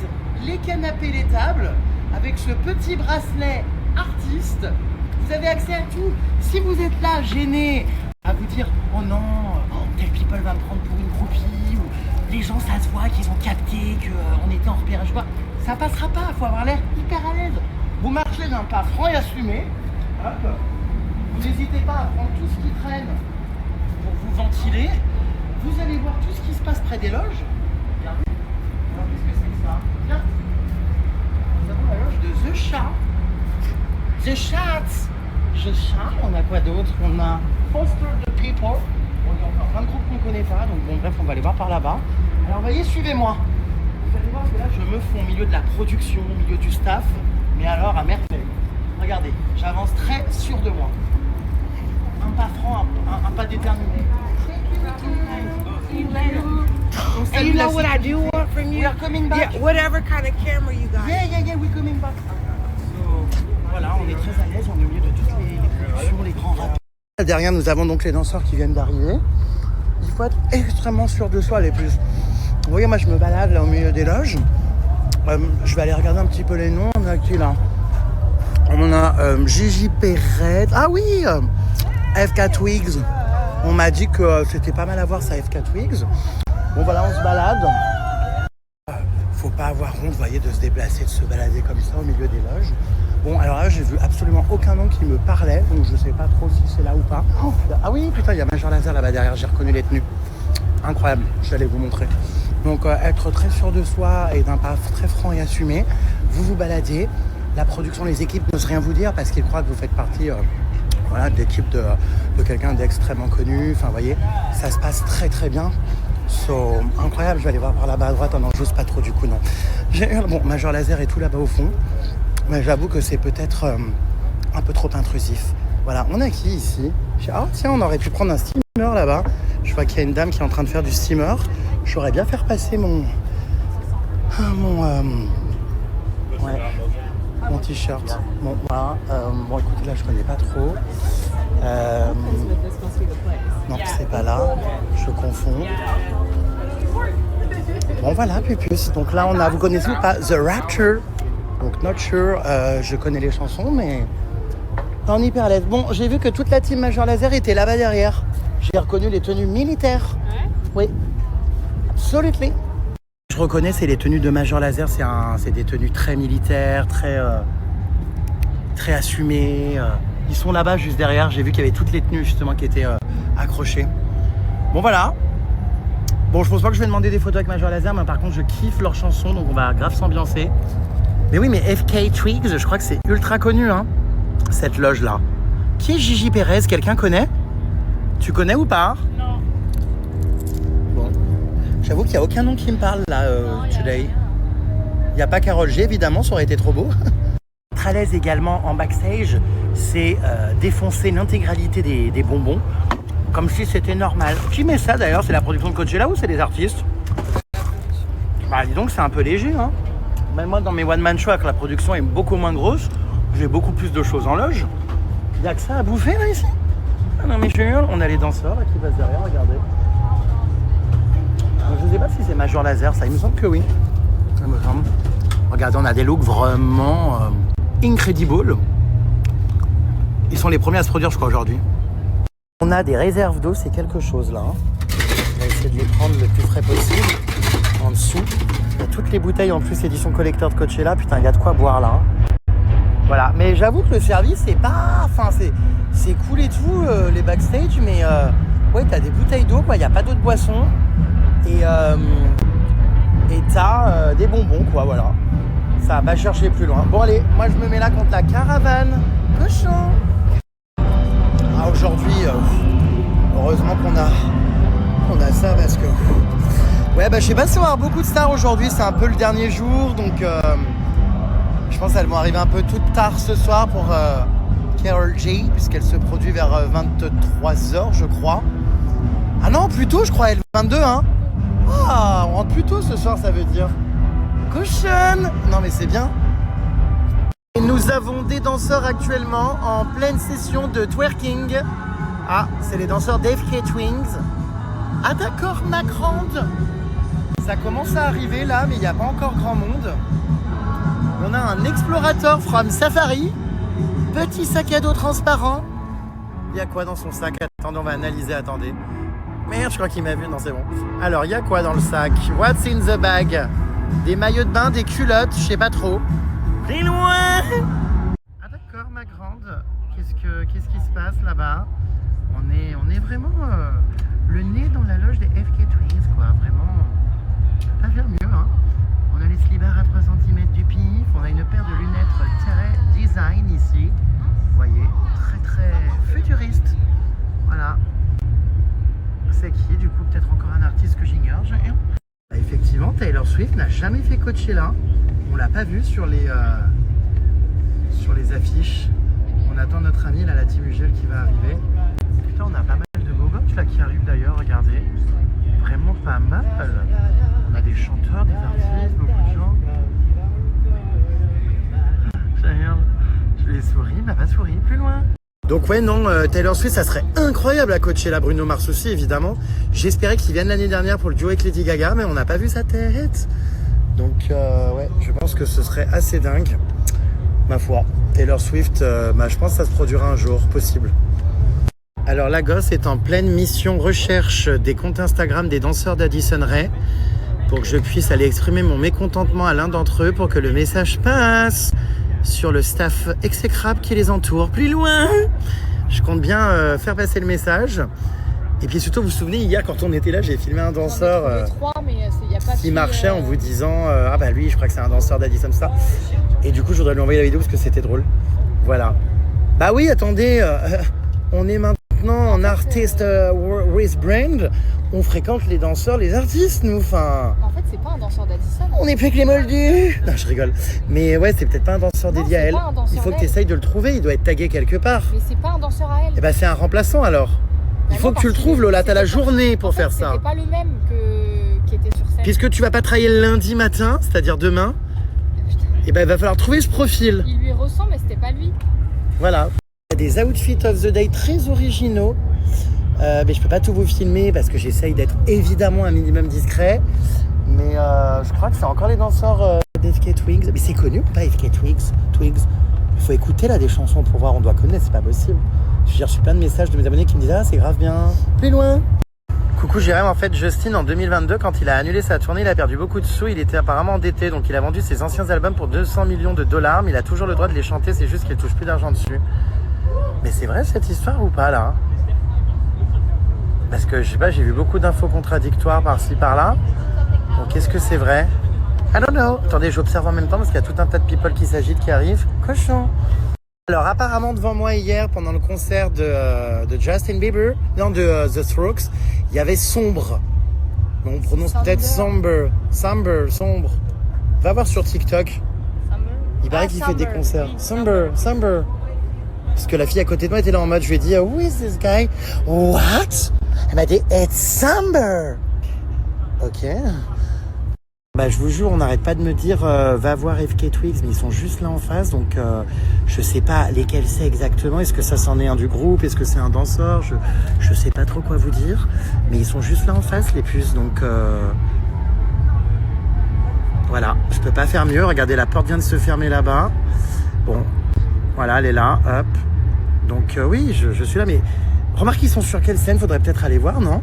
les canapés, les tables, avec ce petit bracelet artiste. Vous avez accès à tout. Si vous êtes là, gêné, à vous dire « Oh non, tel people va me prendre pour une groupie » ou « Les gens, ça se voit qu'ils ont capté qu'on était en repérage ». Ça passera pas, il faut avoir l'air hyper à l'aise. Vous marchez d'un pas franc et assumé. Hop. Vous n'hésitez pas à prendre tout ce qui traîne pour vous ventiler. Vous allez voir tout ce qui se passe près des loges. Regardez. Alors, qu'est-ce que c'est que ça ? Tiens. Nous avons la loge de The Chat. The Chats. The Chat. On a quoi d'autre ? On a Foster the People. On a encore plein de groupes qu'on ne connaît pas. Donc bon, bref, on va aller voir par là-bas. Alors, vous voyez, suivez-moi. Vous allez voir que là, je me fonds au milieu de la production, au milieu du staff. Mais alors, à merveille. Regardez, j'avance très sûr de moi. Un pas franc, un pas déterminé. And you know what I do want from you. We are coming back. Yeah, whatever kind of camera you got. Yeah, we're coming back. So, voilà, on est très à l'aise, on est au milieu de toutes les productions, les grands rapides. Derrière, nous avons donc les danseurs qui viennent d'arriver. Il faut être extrêmement sûr de soi, les plus. Vous voyez, moi, je me balade là au milieu des loges. Je vais aller regarder un petit peu les noms. On a qui là? On a Gigi Perez. Ah oui, FK Twigs. On m'a dit que c'était pas mal à voir ça, FK Twigs. Bon voilà, on se balade. Faut pas avoir honte, vous voyez, de se déplacer, de se balader comme ça au milieu des loges. Bon, alors là, j'ai vu absolument aucun nom qui me parlait, donc je sais pas trop si c'est là ou pas. Oh, ah oui, putain, il y a Major Lazer là-bas derrière, j'ai reconnu les tenues. Incroyable, je vais aller vous montrer. Donc, être très sûr de soi et d'un pas très franc et assumé. Vous vous baladez. La production, les équipes n'osent rien vous dire parce qu'ils croient que vous faites partie de l'équipe de quelqu'un d'extrêmement connu. Enfin, vous voyez, ça se passe très très bien. So, incroyable, je vais aller voir par là-bas à droite. Oh non, j'ose pas trop du coup, non. Bon, Major Lazer est tout là-bas au fond. Mais j'avoue que c'est peut-être un peu trop intrusif. Voilà, on a qui ici? Ah tiens, on aurait pu prendre un steamer là-bas. Je vois qu'il y a une dame qui est en train de faire du steamer. J'aurais bien faire passer mon t-shirt. Bon, voilà. Bon, écoutez, là, je connais pas trop. Non, c'est pas là. Je confonds. Bon, voilà, Pupus. Donc là, vous connaissez ou pas The Rapture? Donc, not sure. Je connais les chansons, mais pas en hyper à l'aise. Bon, j'ai vu que toute la team Major Lazer était là-bas derrière. J'ai reconnu les tenues militaires. Oui. Absolutely. Je reconnais, c'est les tenues de Major Lazer. C'est des tenues très militaires, très assumées. Ils sont là-bas, juste derrière. J'ai vu qu'il y avait toutes les tenues, justement, qui étaient accrochées. Bon, voilà. Bon, je pense pas que je vais demander des photos avec Major Lazer, mais par contre, je kiffe leurs chansons, donc on va grave s'ambiancer. Mais oui, mais FK Twigs, je crois que c'est ultra connu, hein, cette loge-là. Qui est Gigi Perez? Quelqu'un connaît? Tu connais ou pas? Non. Bon. J'avoue qu'il n'y a aucun nom qui me parle, là, today. Il n'y a pas Karol G, évidemment, ça aurait été trop beau. Très à l'aise également en backstage, c'est défoncer l'intégralité des bonbons, comme si c'était normal. Qui met ça, d'ailleurs? C'est la production de Coachella ou c'est des artistes? Bah, dis donc, c'est un peu léger, hein. Même moi, dans mes one-man shows, la production est beaucoup moins grosse. J'ai beaucoup plus de choses en loge. Il n'y a que ça à bouffer, là, ici. Ah non, mais je jure, on a les danseurs, là, qui passent derrière, regardez. Donc, je ne sais pas si c'est Major Lazer, ça. Il me semble que oui. Ça me semble. Regardez, on a des looks vraiment incredible. Ils sont les premiers à se produire, je crois, aujourd'hui. On a des réserves d'eau, c'est quelque chose, là. Hein. On va essayer de les prendre le plus frais possible. En dessous. Il y a toutes les bouteilles en plus édition collector de Coachella. Putain, il y a de quoi boire là. Hein. Voilà. Mais j'avoue que le service, c'est pas. Enfin, c'est cool et tout, les backstage. Mais ouais, t'as des bouteilles d'eau, quoi. Il n'y a pas d'eau de boisson. Et t'as des bonbons, quoi. Voilà. Ça va pas chercher plus loin. Bon, allez, moi je me mets là contre la caravane. Cochon. Ah, aujourd'hui, heureusement qu'on a ça parce que. Ouais, bah je sais pas si on va avoir beaucoup de stars aujourd'hui, c'est un peu le dernier jour, donc je pense qu'elles vont arriver un peu toute tard ce soir pour Karol G, puisqu'elle se produit vers 23h, je crois. Ah non, plus tôt, je crois, elle est 22, hein. Ah, on rentre plus tôt ce soir, ça veut dire. Cochonne. Non, mais c'est bien. Et nous avons des danseurs actuellement en pleine session de twerking. Ah, c'est les danseurs d'FK Twigs. Ah d'accord, ma grande. Ça commence à arriver là, mais il n'y a pas encore grand monde. On a un explorateur from Safari. Petit sac à dos transparent. Il y a quoi dans son sac? Attendez, on va analyser, attendez. Merde, je crois qu'il m'a vu, non c'est bon. Alors, il y a quoi dans le sac? What's in the bag? Des maillots de bain, des culottes, je sais pas trop. Très loin. Ah d'accord, ma grande. Qu'est-ce qui se passe là-bas? On est vraiment le nez dans la loge des FK Twigs, quoi. Vraiment, pas faire mieux, hein. On a les slibards à 3 cm du pif. On a une paire de lunettes très design ici. Vous voyez, très futuriste. Voilà. C'est qui, du coup, peut-être encore un artiste que j'ignore. Bah, effectivement, Taylor Swift n'a jamais fait Coachella. On l'a pas vu sur les affiches. On attend notre ami là, la team Ugel qui va arriver. Putain, on a pas mal de beaux gosses là qui arrivent d'ailleurs, regardez. Vraiment pas mal. On a des chanteurs, des artistes. Donc ouais, non, Taylor Swift, ça serait incroyable à coacher, la Bruno Mars aussi, évidemment. J'espérais qu'il vienne l'année dernière pour le duo avec Lady Gaga, mais on n'a pas vu sa tête. Donc ouais, je pense que ce serait assez dingue. Ma foi, Taylor Swift, je pense que ça se produira un jour, possible. Alors la gosse est en pleine mission recherche des comptes Instagram des danseurs d'Addison Rae pour que je puisse aller exprimer mon mécontentement à l'un d'entre eux pour que le message passe sur le staff exécrable qui les entoure. Plus loin, je compte bien faire passer le message. Et puis surtout, vous vous souvenez, hier quand on était là, j'ai filmé un danseur qui marchait en vous disant ah bah lui, je crois que c'est un danseur d'Addison, ça. Et du coup, je voudrais lui envoyer la vidéo parce que c'était drôle. Voilà. Bah oui, attendez, on est maintenant en artiste with brand. On fréquente les danseurs, les artistes, nous. Enfin. En fait, c'est pas un danseur d'Addison. On est plus que les moldus. Non, je rigole. Mais ouais, c'est peut-être pas un danseur dédié à elle. Il faut que tu essayes de le trouver. Il doit être tagué quelque part. Mais c'est pas un danseur à elle. Eh ben, c'est un remplaçant alors. Il faut que tu le trouves, Lola. T'as la journée pour faire ça. C'était pas le même qui était sur scène. Puisque tu vas pas travailler le lundi matin, c'est-à-dire demain, eh ben, il va falloir trouver ce profil. Il lui ressemble, mais c'était pas lui. Voilà. Il y a des outfits of the day très originaux. Mais je peux pas tout vous filmer parce que j'essaye d'être évidemment un minimum discret. Mais je crois que c'est encore les danseurs d'FK Twigs. Mais c'est connu ou pas FK Twigs? Il faut écouter là des chansons pour voir, on doit connaître, c'est pas possible. J'ai reçu plein de messages de mes abonnés qui me disent ah c'est grave bien. Plus loin. Coucou Jérém, en fait Justin en 2022 quand il a annulé sa tournée il a perdu beaucoup de sous, il était apparemment endetté donc il a vendu ses anciens albums pour 200 millions de dollars mais il a toujours le droit de les chanter, c'est juste qu'il touche plus d'argent dessus. Mais c'est vrai cette histoire ou pas là? Parce que je sais pas, j'ai vu beaucoup d'infos contradictoires par-ci par-là. Donc est-ce que c'est vrai? I don't know. Attendez, j'observe en même temps parce qu'il y a tout un tas de people qui s'agitent, qui arrivent. Cochon. Alors apparemment devant moi hier pendant le concert de Justin Bieber, non de The Strokes, il y avait sombre. On prononce peut-être sombre. Sombre. Va voir sur TikTok. Il paraît qu'il fait des concerts. Sombre. Parce que la fille à côté de moi était là en mode, je lui ai dit, who is this guy? What? Elle m'a dit, it's Samber. Ok. Bah, je vous jure, on n'arrête pas de me dire, va voir FK Twigs, mais ils sont juste là en face, donc je sais pas lesquels c'est exactement. Est-ce que ça c'en est un du groupe? Est-ce que c'est un danseur? Je sais pas trop quoi vous dire, mais ils sont juste là en face, les puces, donc voilà. Je peux pas faire mieux. Regardez, la porte vient de se fermer là-bas. Bon, voilà, elle est là, hop. Donc oui, je suis là, mais remarque, ils sont sur quelle scène? Faudrait peut-être aller voir, non?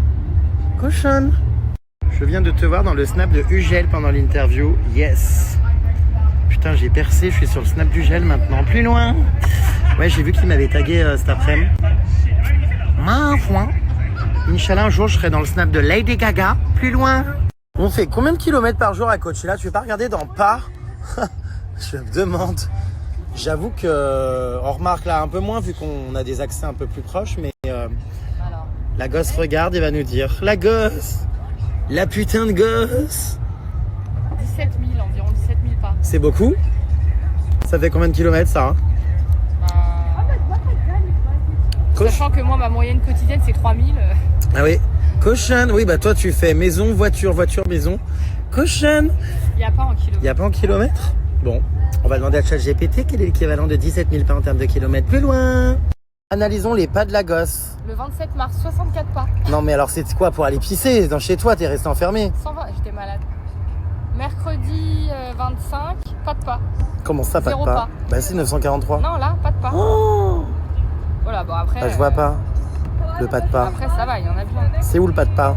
Cochonne. Je viens de te voir dans le snap de Ugel pendant l'interview. Yes. Putain, j'ai percé, je suis sur le snap d'Ugel maintenant. Plus loin. Ouais, j'ai vu qu'il m'avait tagué cet après-midi. Inch'Allah, un jour, je serai dans le snap de Lady Gaga. Plus loin. On fait combien de kilomètres par jour à Coachella? Tu veux pas regarder dans pas? Je me demande. J'avoue que on remarque là un peu moins vu qu'on a des accès un peu plus proches, mais la gosse regarde et va nous dire. La gosse. La putain de gosse. 17 000, environ 17 000 pas. C'est beaucoup? Ça fait combien de kilomètres ça? Sachant que moi, ma moyenne quotidienne, c'est 3 000. Ah oui. Cochonne. Oui, bah toi, tu fais maison, voiture, maison. Cochonne. Il n'y a pas en kilomètres. Il n'y a pas en kilomètres? Bon, on va demander à ChatGPT quel est l'équivalent de 17 000 pas en termes de kilomètres. Plus loin. Analysons les pas de la gosse. Le 27 mars, 64 pas. Non mais alors c'est quoi pour aller pisser dans chez toi? T'es resté enfermé? 120, j'étais malade. Mercredi 25, pas de pas. Comment ça, pas de pas? Bah c'est 943. Non là, pas de pas. Oh voilà, bon après... Bah, je vois pas le pas de pas. Après ça va, il y en a bien. C'est où le pas de pas?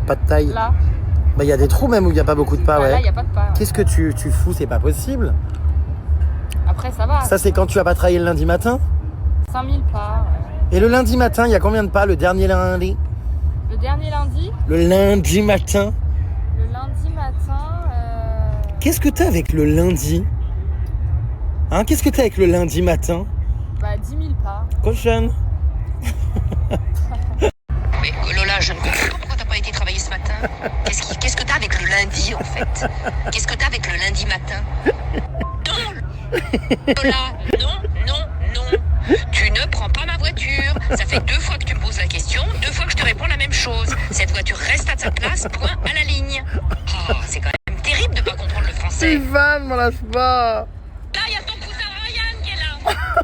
Pas de taille? Là. Bah il y a des trous même où il n'y a pas beaucoup de pas, ouais. Là, il n'y a pas de pas. Ouais. Qu'est-ce que tu fous? C'est pas possible. Après ça va. Ça c'est quand tu vas pas travailler le lundi matin? 5000 pas. Ouais. Et le lundi matin, il y a combien de pas le dernier lundi? Le dernier lundi? Le lundi matin. Le lundi matin... Qu'est-ce que t'as avec le lundi? Hein? Qu'est-ce que t'as avec le lundi matin? Bah 10 000 pas. Cochonne. Mais Lola, je ne comprends pas pourquoi t'as pas été travailler ce matin. Qu'est-ce que t'as avec le lundi en fait? Qu'est-ce que t'as avec le lundi matin? Non Lola, non. Tu ne prends pas ma voiture. Ça fait 2 fois que tu me poses la question, 2 fois que je te réponds la même chose. Cette voiture reste à sa place, point à la ligne. Oh, c'est quand même terrible de pas comprendre le français. Ivan, m'en lâche pas. Là, il y a ton cousin Ryan qui est là.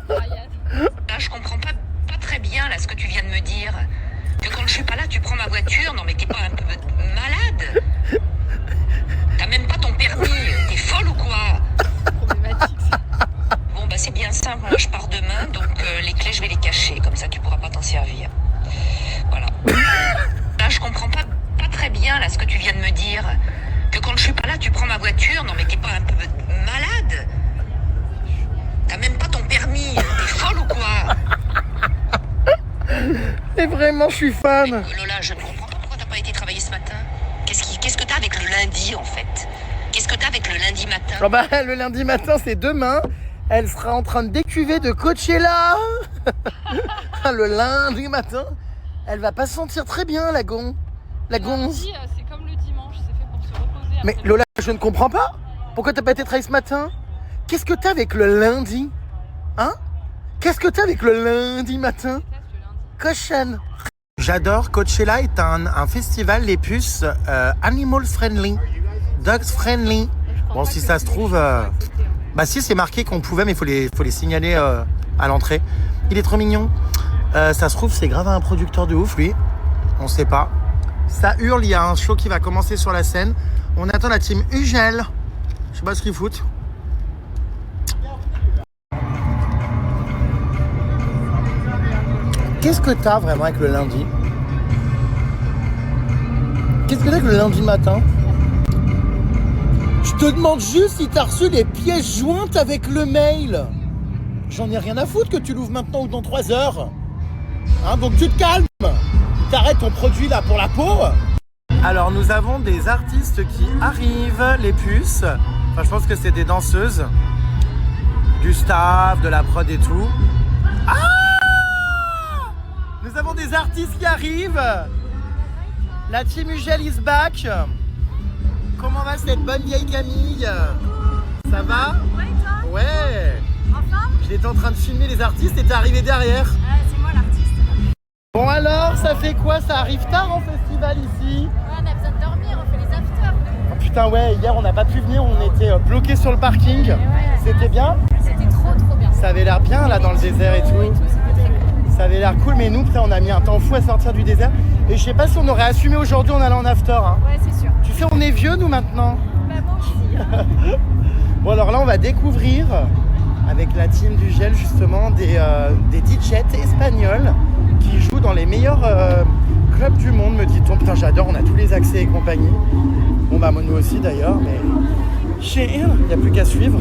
Ryan. Là, je comprends pas très bien là ce que tu viens de me dire. Que quand je suis pas là, tu prends ma voiture. Non mais t'es pas un peu malade? T'as même pas ton permis. T'es folle ou quoi? Problématique ça. Bon bah c'est bien simple. Moi je pars demain, donc les clés je vais les cacher. Comme ça tu pourras pas t'en servir. Voilà. Là, je comprends pas très bien là ce que tu viens de me dire. Que quand je suis pas là, tu prends ma voiture. Non mais t'es pas un peu malade? T'as même pas ton permis. T'es folle ou quoi? Et vraiment, je suis fan. Lola, je ne comprends pas pourquoi t'as pas été travailler ce matin. Qu'est-ce que t'as avec le lundi en fait? Qu'est-ce que t'as avec le lundi matin? Oh bah, le lundi matin, c'est demain. Elle sera en train de décuver de Coachella. Le lundi matin. Elle va pas se sentir très bien, la gonze. C'est comme le dimanche, c'est fait pour se reposer. Mais après Lola, je ne comprends pas. Pourquoi t'as pas été travailler ce matin? Qu'est-ce que t'as avec le lundi? Hein? Qu'est-ce que t'as avec le lundi matin? Cochonne. J'adore. Coachella est un festival, les puces, animal friendly, dogs friendly. Bon, si ça se trouve... Bah si, c'est marqué qu'on pouvait, mais il faut les signaler à l'entrée. Il est trop mignon. Ça se trouve, c'est grave un producteur de ouf, lui. On sait pas. Ça hurle, il y a un show qui va commencer sur la scène. On attend la team Ugel. Je sais pas ce qu'ils foutent. Qu'est-ce que t'as vraiment avec le lundi? Qu'est-ce que t'as avec le lundi matin? Je te demande juste si t'as reçu les pièces jointes avec le mail. J'en ai rien à foutre que tu l'ouvres maintenant ou dans 3 heures. Hein, donc tu te calmes. T'arrêtes ton produit là pour la peau. Alors nous avons des artistes qui arrivent, les puces. Enfin, je pense que c'est des danseuses. Du staff, de la prod et tout. Ah! Nous avons des artistes qui arrivent. La team Ugel is back. Comment va cette bonne vieille Camille? Ça va? Ouais, toi? Ouais. Enfin? J'étais en train de filmer les artistes et t'es arrivé derrière. C'est moi l'artiste. Bon alors, ça fait quoi? Ça arrive tard en festival ici? Ouais, on a besoin de dormir, on fait les afters. Oh putain ouais, hier on n'a pas pu venir, on était bloqués sur le parking. Ouais. C'était bien? C'était trop bien. Ça avait l'air bien là dans le désert et tout. C'était très cool. Ça avait l'air cool, mais nous putain on a mis un temps fou à sortir du désert. Et je sais pas si on aurait assumé aujourd'hui en allant en after. Hein. Ouais, c'est sûr. Tu sais, on est vieux nous maintenant. Bah moi aussi. Bon alors là on va découvrir avec la team du Gel justement des DJs espagnols qui jouent dans les meilleurs clubs du monde, me dit-on. Putain j'adore, on a tous les accès et compagnie. Bon bah nous aussi d'ailleurs, mais il n'y a plus qu'à suivre.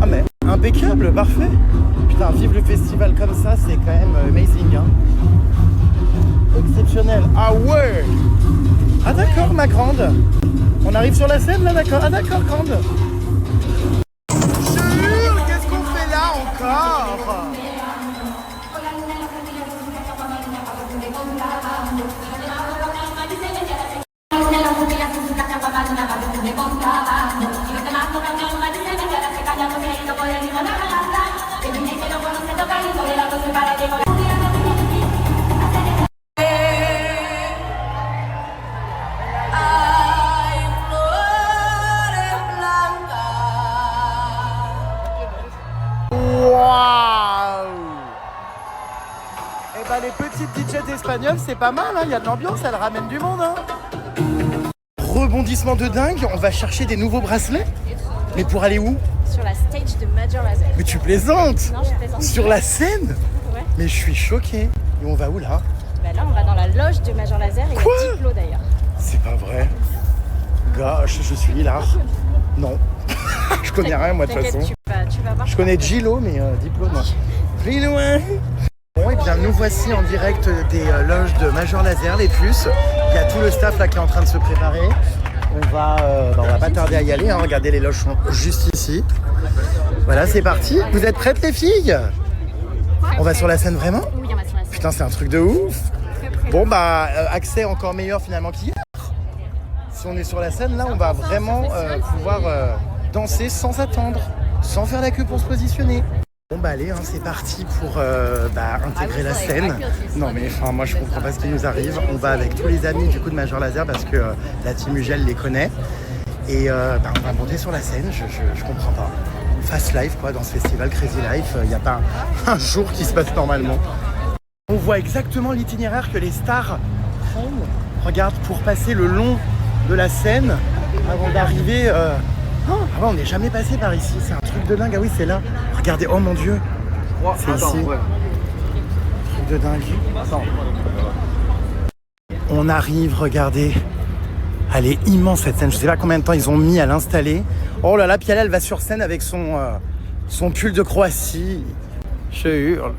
Ah mais impeccable, parfait. Putain, vivre le festival comme ça, c'est quand même amazing. Hein. Exceptionnel. Ah ouais. Ah d'accord ma grande. On arrive sur la scène là, d'accord. Ah d'accord grande. Je hurle, qu'est-ce qu'on fait là encore? Les petites DJs espagnoles, c'est pas mal, hein. Il y a de l'ambiance, elle ramène du monde. Hein. Rebondissement de dingue, on va chercher des nouveaux bracelets. Mais pour aller où? Sur la stage de Major Lazer. Mais tu plaisantes? Non, je plaisante. Sur la scène? Ouais. Mais je suis choqué. Et on va où là? Bah là, on va dans la loge de Major Lazer et Quoi? il y a Diplo d'ailleurs. C'est pas vrai. Gosh, je suis là. Non. Je connais rien moi de toute façon. Tu vas voir. Je connais Gilo, mais Diplo, non. Gilo, hein. Bon, et bien nous voici en direct des loges de Major Lazer, les puces. Il y a tout le staff là qui est en train de se préparer. On va pas tarder à y aller, hein. Regardez, les loges sont juste ici. Voilà, c'est parti. Vous êtes prêtes les filles? On va sur la scène vraiment? Oui, on va sur la scène. Putain, c'est un truc de ouf. Bon bah, accès encore meilleur finalement qu'hier. Si on est sur la scène là, on va vraiment pouvoir danser sans attendre, sans faire la queue pour se positionner. Bon bah allez, hein, c'est parti pour intégrer la scène. Non mais enfin moi je comprends pas ce qui nous arrive. On va avec tous les amis du coup de Major Lazer parce que la team Ugel les connaît. Et on va monter sur la scène, je comprends pas. fast life quoi, dans ce festival Crazy Life. Il n'y a pas un jour qui se passe normalement. On voit exactement l'itinéraire que les stars prennent. Regarde, pour passer le long de la Seine avant d'arriver. Ah ouais, on n'est jamais passé par ici. C'est un truc de dingue. Ah oui, c'est là. Regardez, oh mon Dieu. C'est ici. Ouais. Truc de dingue. Attends. On arrive, regardez. Elle est immense cette scène. Je sais pas combien de temps ils ont mis à l'installer. Oh là là, puis elle va sur scène avec son pull de Croatie. Je hurle.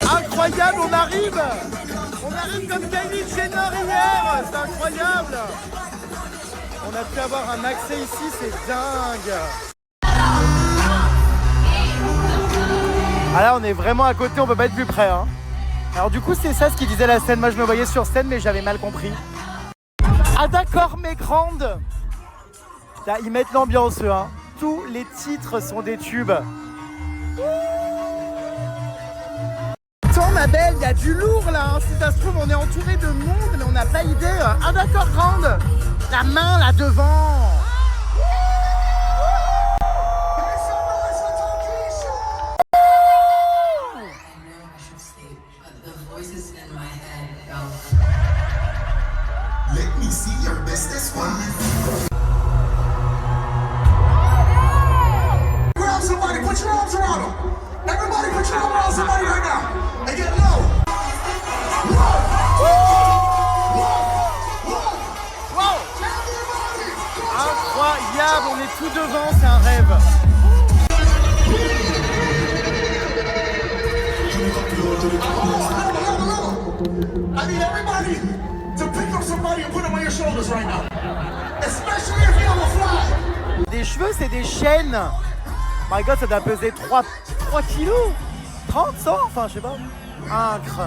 Incroyable, on arrive comme Kylie Jenner hier. C'est incroyable. On a pu avoir un accès ici, c'est dingue. Ah là, on est vraiment à côté, on peut pas être plus près. Hein. Alors du coup, c'est ça ce qu'ils disait la scène. Moi, je me voyais sur scène, mais j'avais mal compris. Ah d'accord, mes grandes. Là, ils mettent l'ambiance, hein. Tous les titres sont des tubes. Attends, ma belle, il y a du lourd là. Hein. Si ça se trouve, on est entouré de monde, mais on n'a pas idée. Ah d'accord, grande. La main là devant. Let me see your business one. Grab somebody, put your arms around them. Everybody put your arms around somebody right now. And get low. Incroyable, on est tout devant, c'est un rêve. I need everybody to pick up somebody and put them on your shoulders right now. Especially if you're on the fly. Des cheveux, c'est des chaînes. My God, ça doit peser 3 kilos. 30, 100, enfin, je sais pas. Incre.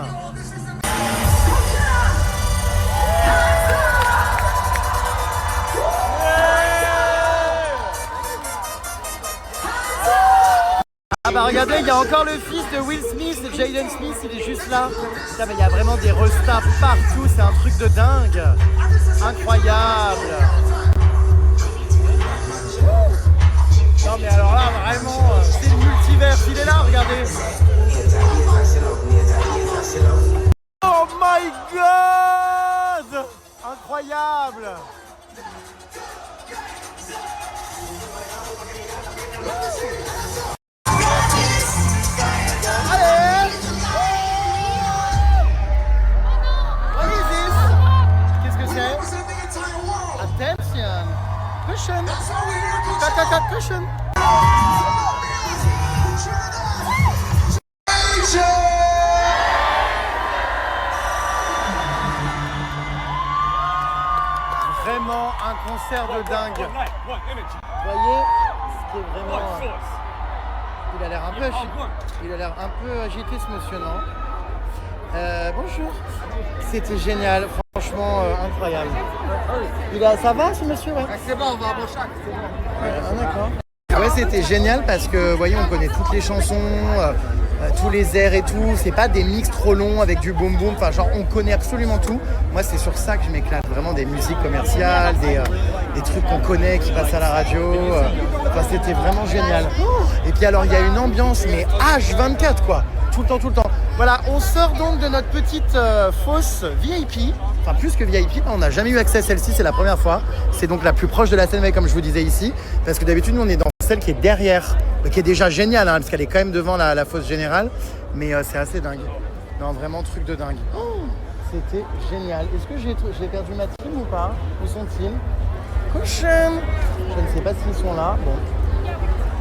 Ah bah regardez, il y a encore le fils de Will Smith, Jaden Smith, il est juste là. Putain, mais il y a vraiment des restas partout, c'est un truc de dingue. Incroyable. Non mais alors là, vraiment, c'est le multivers, il est là, regardez. Oh my God. Incroyable. Attention! Cushion! Cushion! Vraiment un concert de dingue. Vous voyez, ce qui est vraiment... Il a l'air un peu agité ce monsieur, non? Bonjour. C'était génial, franchement incroyable. Ça va ce monsieur, ouais? C'est bon, on va à Beauchac, c'est bon. D'accord. Ouais, c'était génial parce que, vous voyez, on connaît toutes les chansons, tous les airs et tout. C'est pas des mix trop longs avec du boom boom. Enfin, genre, on connaît absolument tout. Moi, c'est sur ça que je m'éclate. Vraiment des musiques commerciales, des trucs qu'on connaît qui passent à la radio. Enfin, c'était vraiment génial. Et puis alors, il y a une ambiance, mais H24, quoi. Tout le temps. Voilà, on sort donc de notre petite fosse VIP. Enfin, plus que VIP, on n'a jamais eu accès à celle-ci, c'est la première fois. C'est donc la plus proche de la scène, comme je vous disais ici. Parce que d'habitude, nous, on est dans celle qui est derrière, qui est déjà géniale, hein, parce qu'elle est quand même devant la fosse générale. Mais c'est assez dingue. Non, vraiment, truc de dingue. Oh, c'était génial. Est-ce que j'ai perdu ma team ou pas? Où sont-ils? Cushion. Je ne sais pas s'ils sont là. Bon.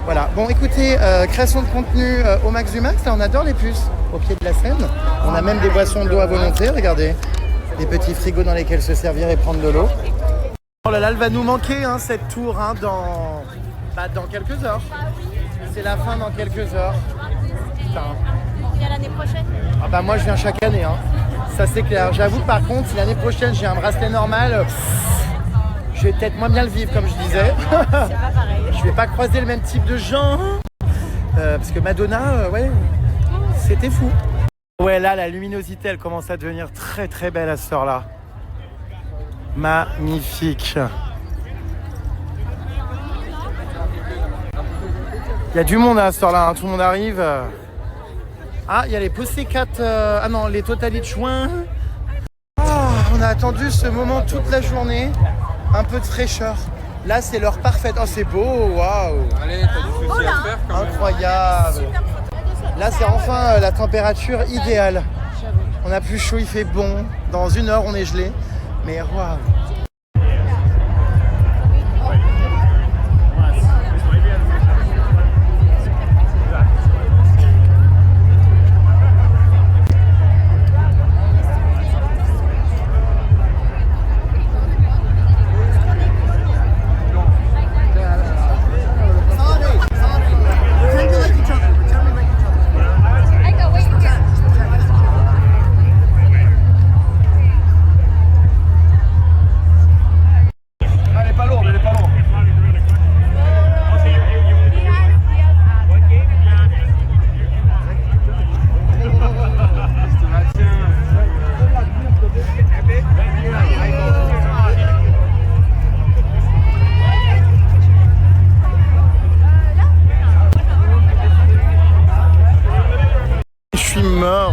Voilà, bon écoutez, création de contenu au max du max, là on adore les puces au pied de la scène. On a même des boissons d'eau à volonté, regardez. Des petits frigos dans lesquels se servir et prendre de l'eau. Oh là là, elle va nous manquer hein, cette tour hein, dans quelques heures. C'est la fin dans quelques heures. Putain. On revient l'année prochaine. Ah bah moi je viens chaque année, hein. Ça c'est clair. J'avoue par contre, si l'année prochaine j'ai un bracelet normal, je vais peut-être moins bien le vivre comme je disais. C'est pas pareil. Je vais pas croiser le même type de gens. Parce que Madonna, ouais, c'était fou. Ouais, là, la luminosité, elle commence à devenir très très belle à cette heure-là. Magnifique. Il y a du monde à cette heure-là, hein. Tout le monde arrive. Ah, il y a les Pussycat, ah non, les Totally Chouin. Oh, on a attendu ce moment toute la journée. Un peu de fraîcheur. Là, c'est l'heure parfaite. Oh, c'est beau, waouh. Allez, t'as du souci à faire quand même. Incroyable. Là, c'est enfin la température idéale. On a plus chaud, il fait bon. Dans 1 heure, on est gelé. Mais waouh.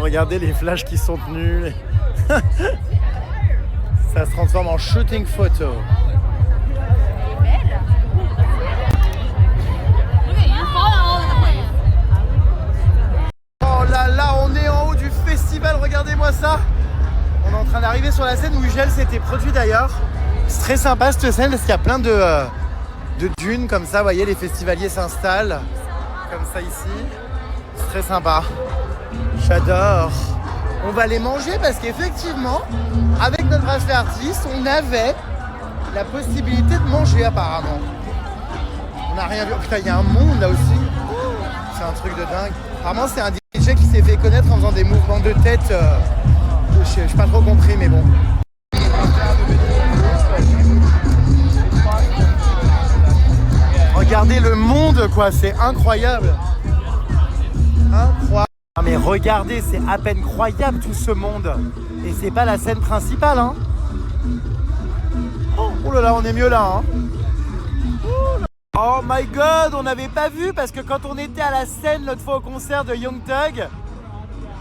Regardez les flashs qui sont tenus. Ça se transforme en shooting photo. Oh là là, on est en haut du festival, regardez-moi ça. On est en train d'arriver sur la scène où Gel s'était produit d'ailleurs. C'est très sympa cette scène parce qu'il y a plein de dunes comme ça, vous voyez, les festivaliers s'installent comme ça ici. C'est très sympa. J'adore. On va les manger parce qu'effectivement, avec notre bracelet artiste, on avait la possibilité de manger apparemment. On n'a rien vu. Oh, putain, il y a un monde là aussi. C'est un truc de dingue. Apparemment, c'est un DJ qui s'est fait connaître en faisant des mouvements de tête. Je n'ai pas trop compris, mais bon. Regardez le monde, quoi. C'est incroyable. Incroyable. Ah mais regardez, c'est à peine croyable tout ce monde. Et c'est pas la scène principale, hein. Oh là là, on est mieux là, hein. Oh my god, on n'avait pas vu parce que quand on était à la scène l'autre fois au concert de Young Thug,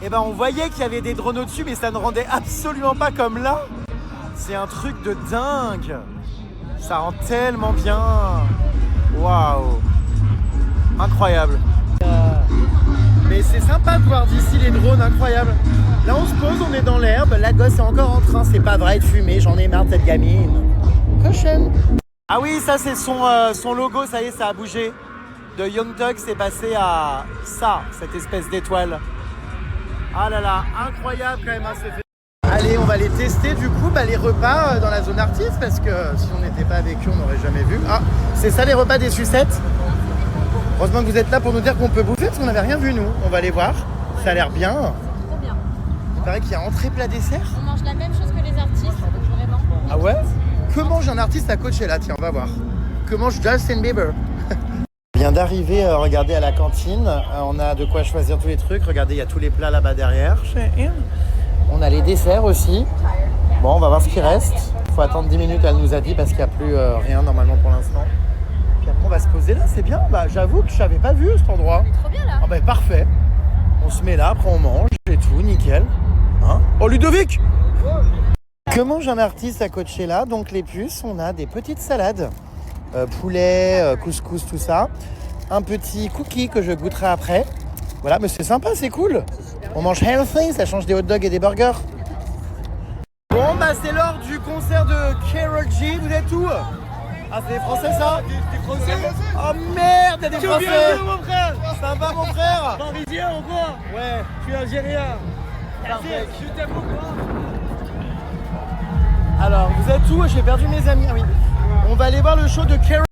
eh ben on voyait qu'il y avait des drones au-dessus, mais ça ne rendait absolument pas comme là. C'est un truc de dingue. Ça rend tellement bien. Waouh. Incroyable. Mais c'est sympa de voir d'ici les drones, incroyable. Là on se pose, on est dans l'herbe, la gosse est encore en train, c'est pas vrai de fumer, j'en ai marre de cette gamine. Prochaine. Ah oui, ça c'est son logo, ça y est, ça a bougé. De Young Thug, c'est passé à ça, cette espèce d'étoile. Ah là là, incroyable quand même, hein, ce fait. Allez, on va les tester du coup, les repas dans la zone artiste, parce que si on n'était pas avec eux, on n'aurait jamais vu. Ah, c'est ça les repas des sucettes? Heureusement que vous êtes là pour nous dire qu'on peut bouffer parce qu'on n'avait rien vu nous. On va aller voir. Ça a l'air bien. Trop bien. Il paraît qu'il y a entrée plat dessert. On mange la même chose que les artistes, vraiment. Ah ouais? Que mange un artiste à Coachella? Tiens, on va voir. Que mange Justin Bieber? On vient d'arriver, regardez, à la cantine. On a de quoi choisir tous les trucs. Regardez, il y a tous les plats là-bas derrière. On a les desserts aussi. Bon, on va voir ce qui reste. Il faut attendre 10 minutes, elle nous a dit, parce qu'il n'y a plus rien normalement pour l'instant. Puis après on va se poser là, c'est bien. J'avoue que je n'avais pas vu cet endroit. C'est trop bien là. Ah parfait. On se met là, après on mange et tout, nickel. Hein? Oh Ludovic! Que mange un artiste à Coachella? Donc les puces, on a des petites salades. Poulet, couscous, tout ça. Un petit cookie que je goûterai après. Voilà, mais c'est sympa, c'est cool. On mange healthy, ça change des hot dogs et des burgers. Bon, c'est l'heure du concert de Karol G. Vous êtes où? Ah, c'est des Français, ça? Des Français? Oh merde, y'a des Français! Bien, mon frère! Ça va, mon frère? Parisien ou quoi? Ouais. Je suis algérien. Parfait. Je t'aime beaucoup. Alors, vous êtes où? J'ai perdu mes amis. Ah oui. On va aller voir le show de Karol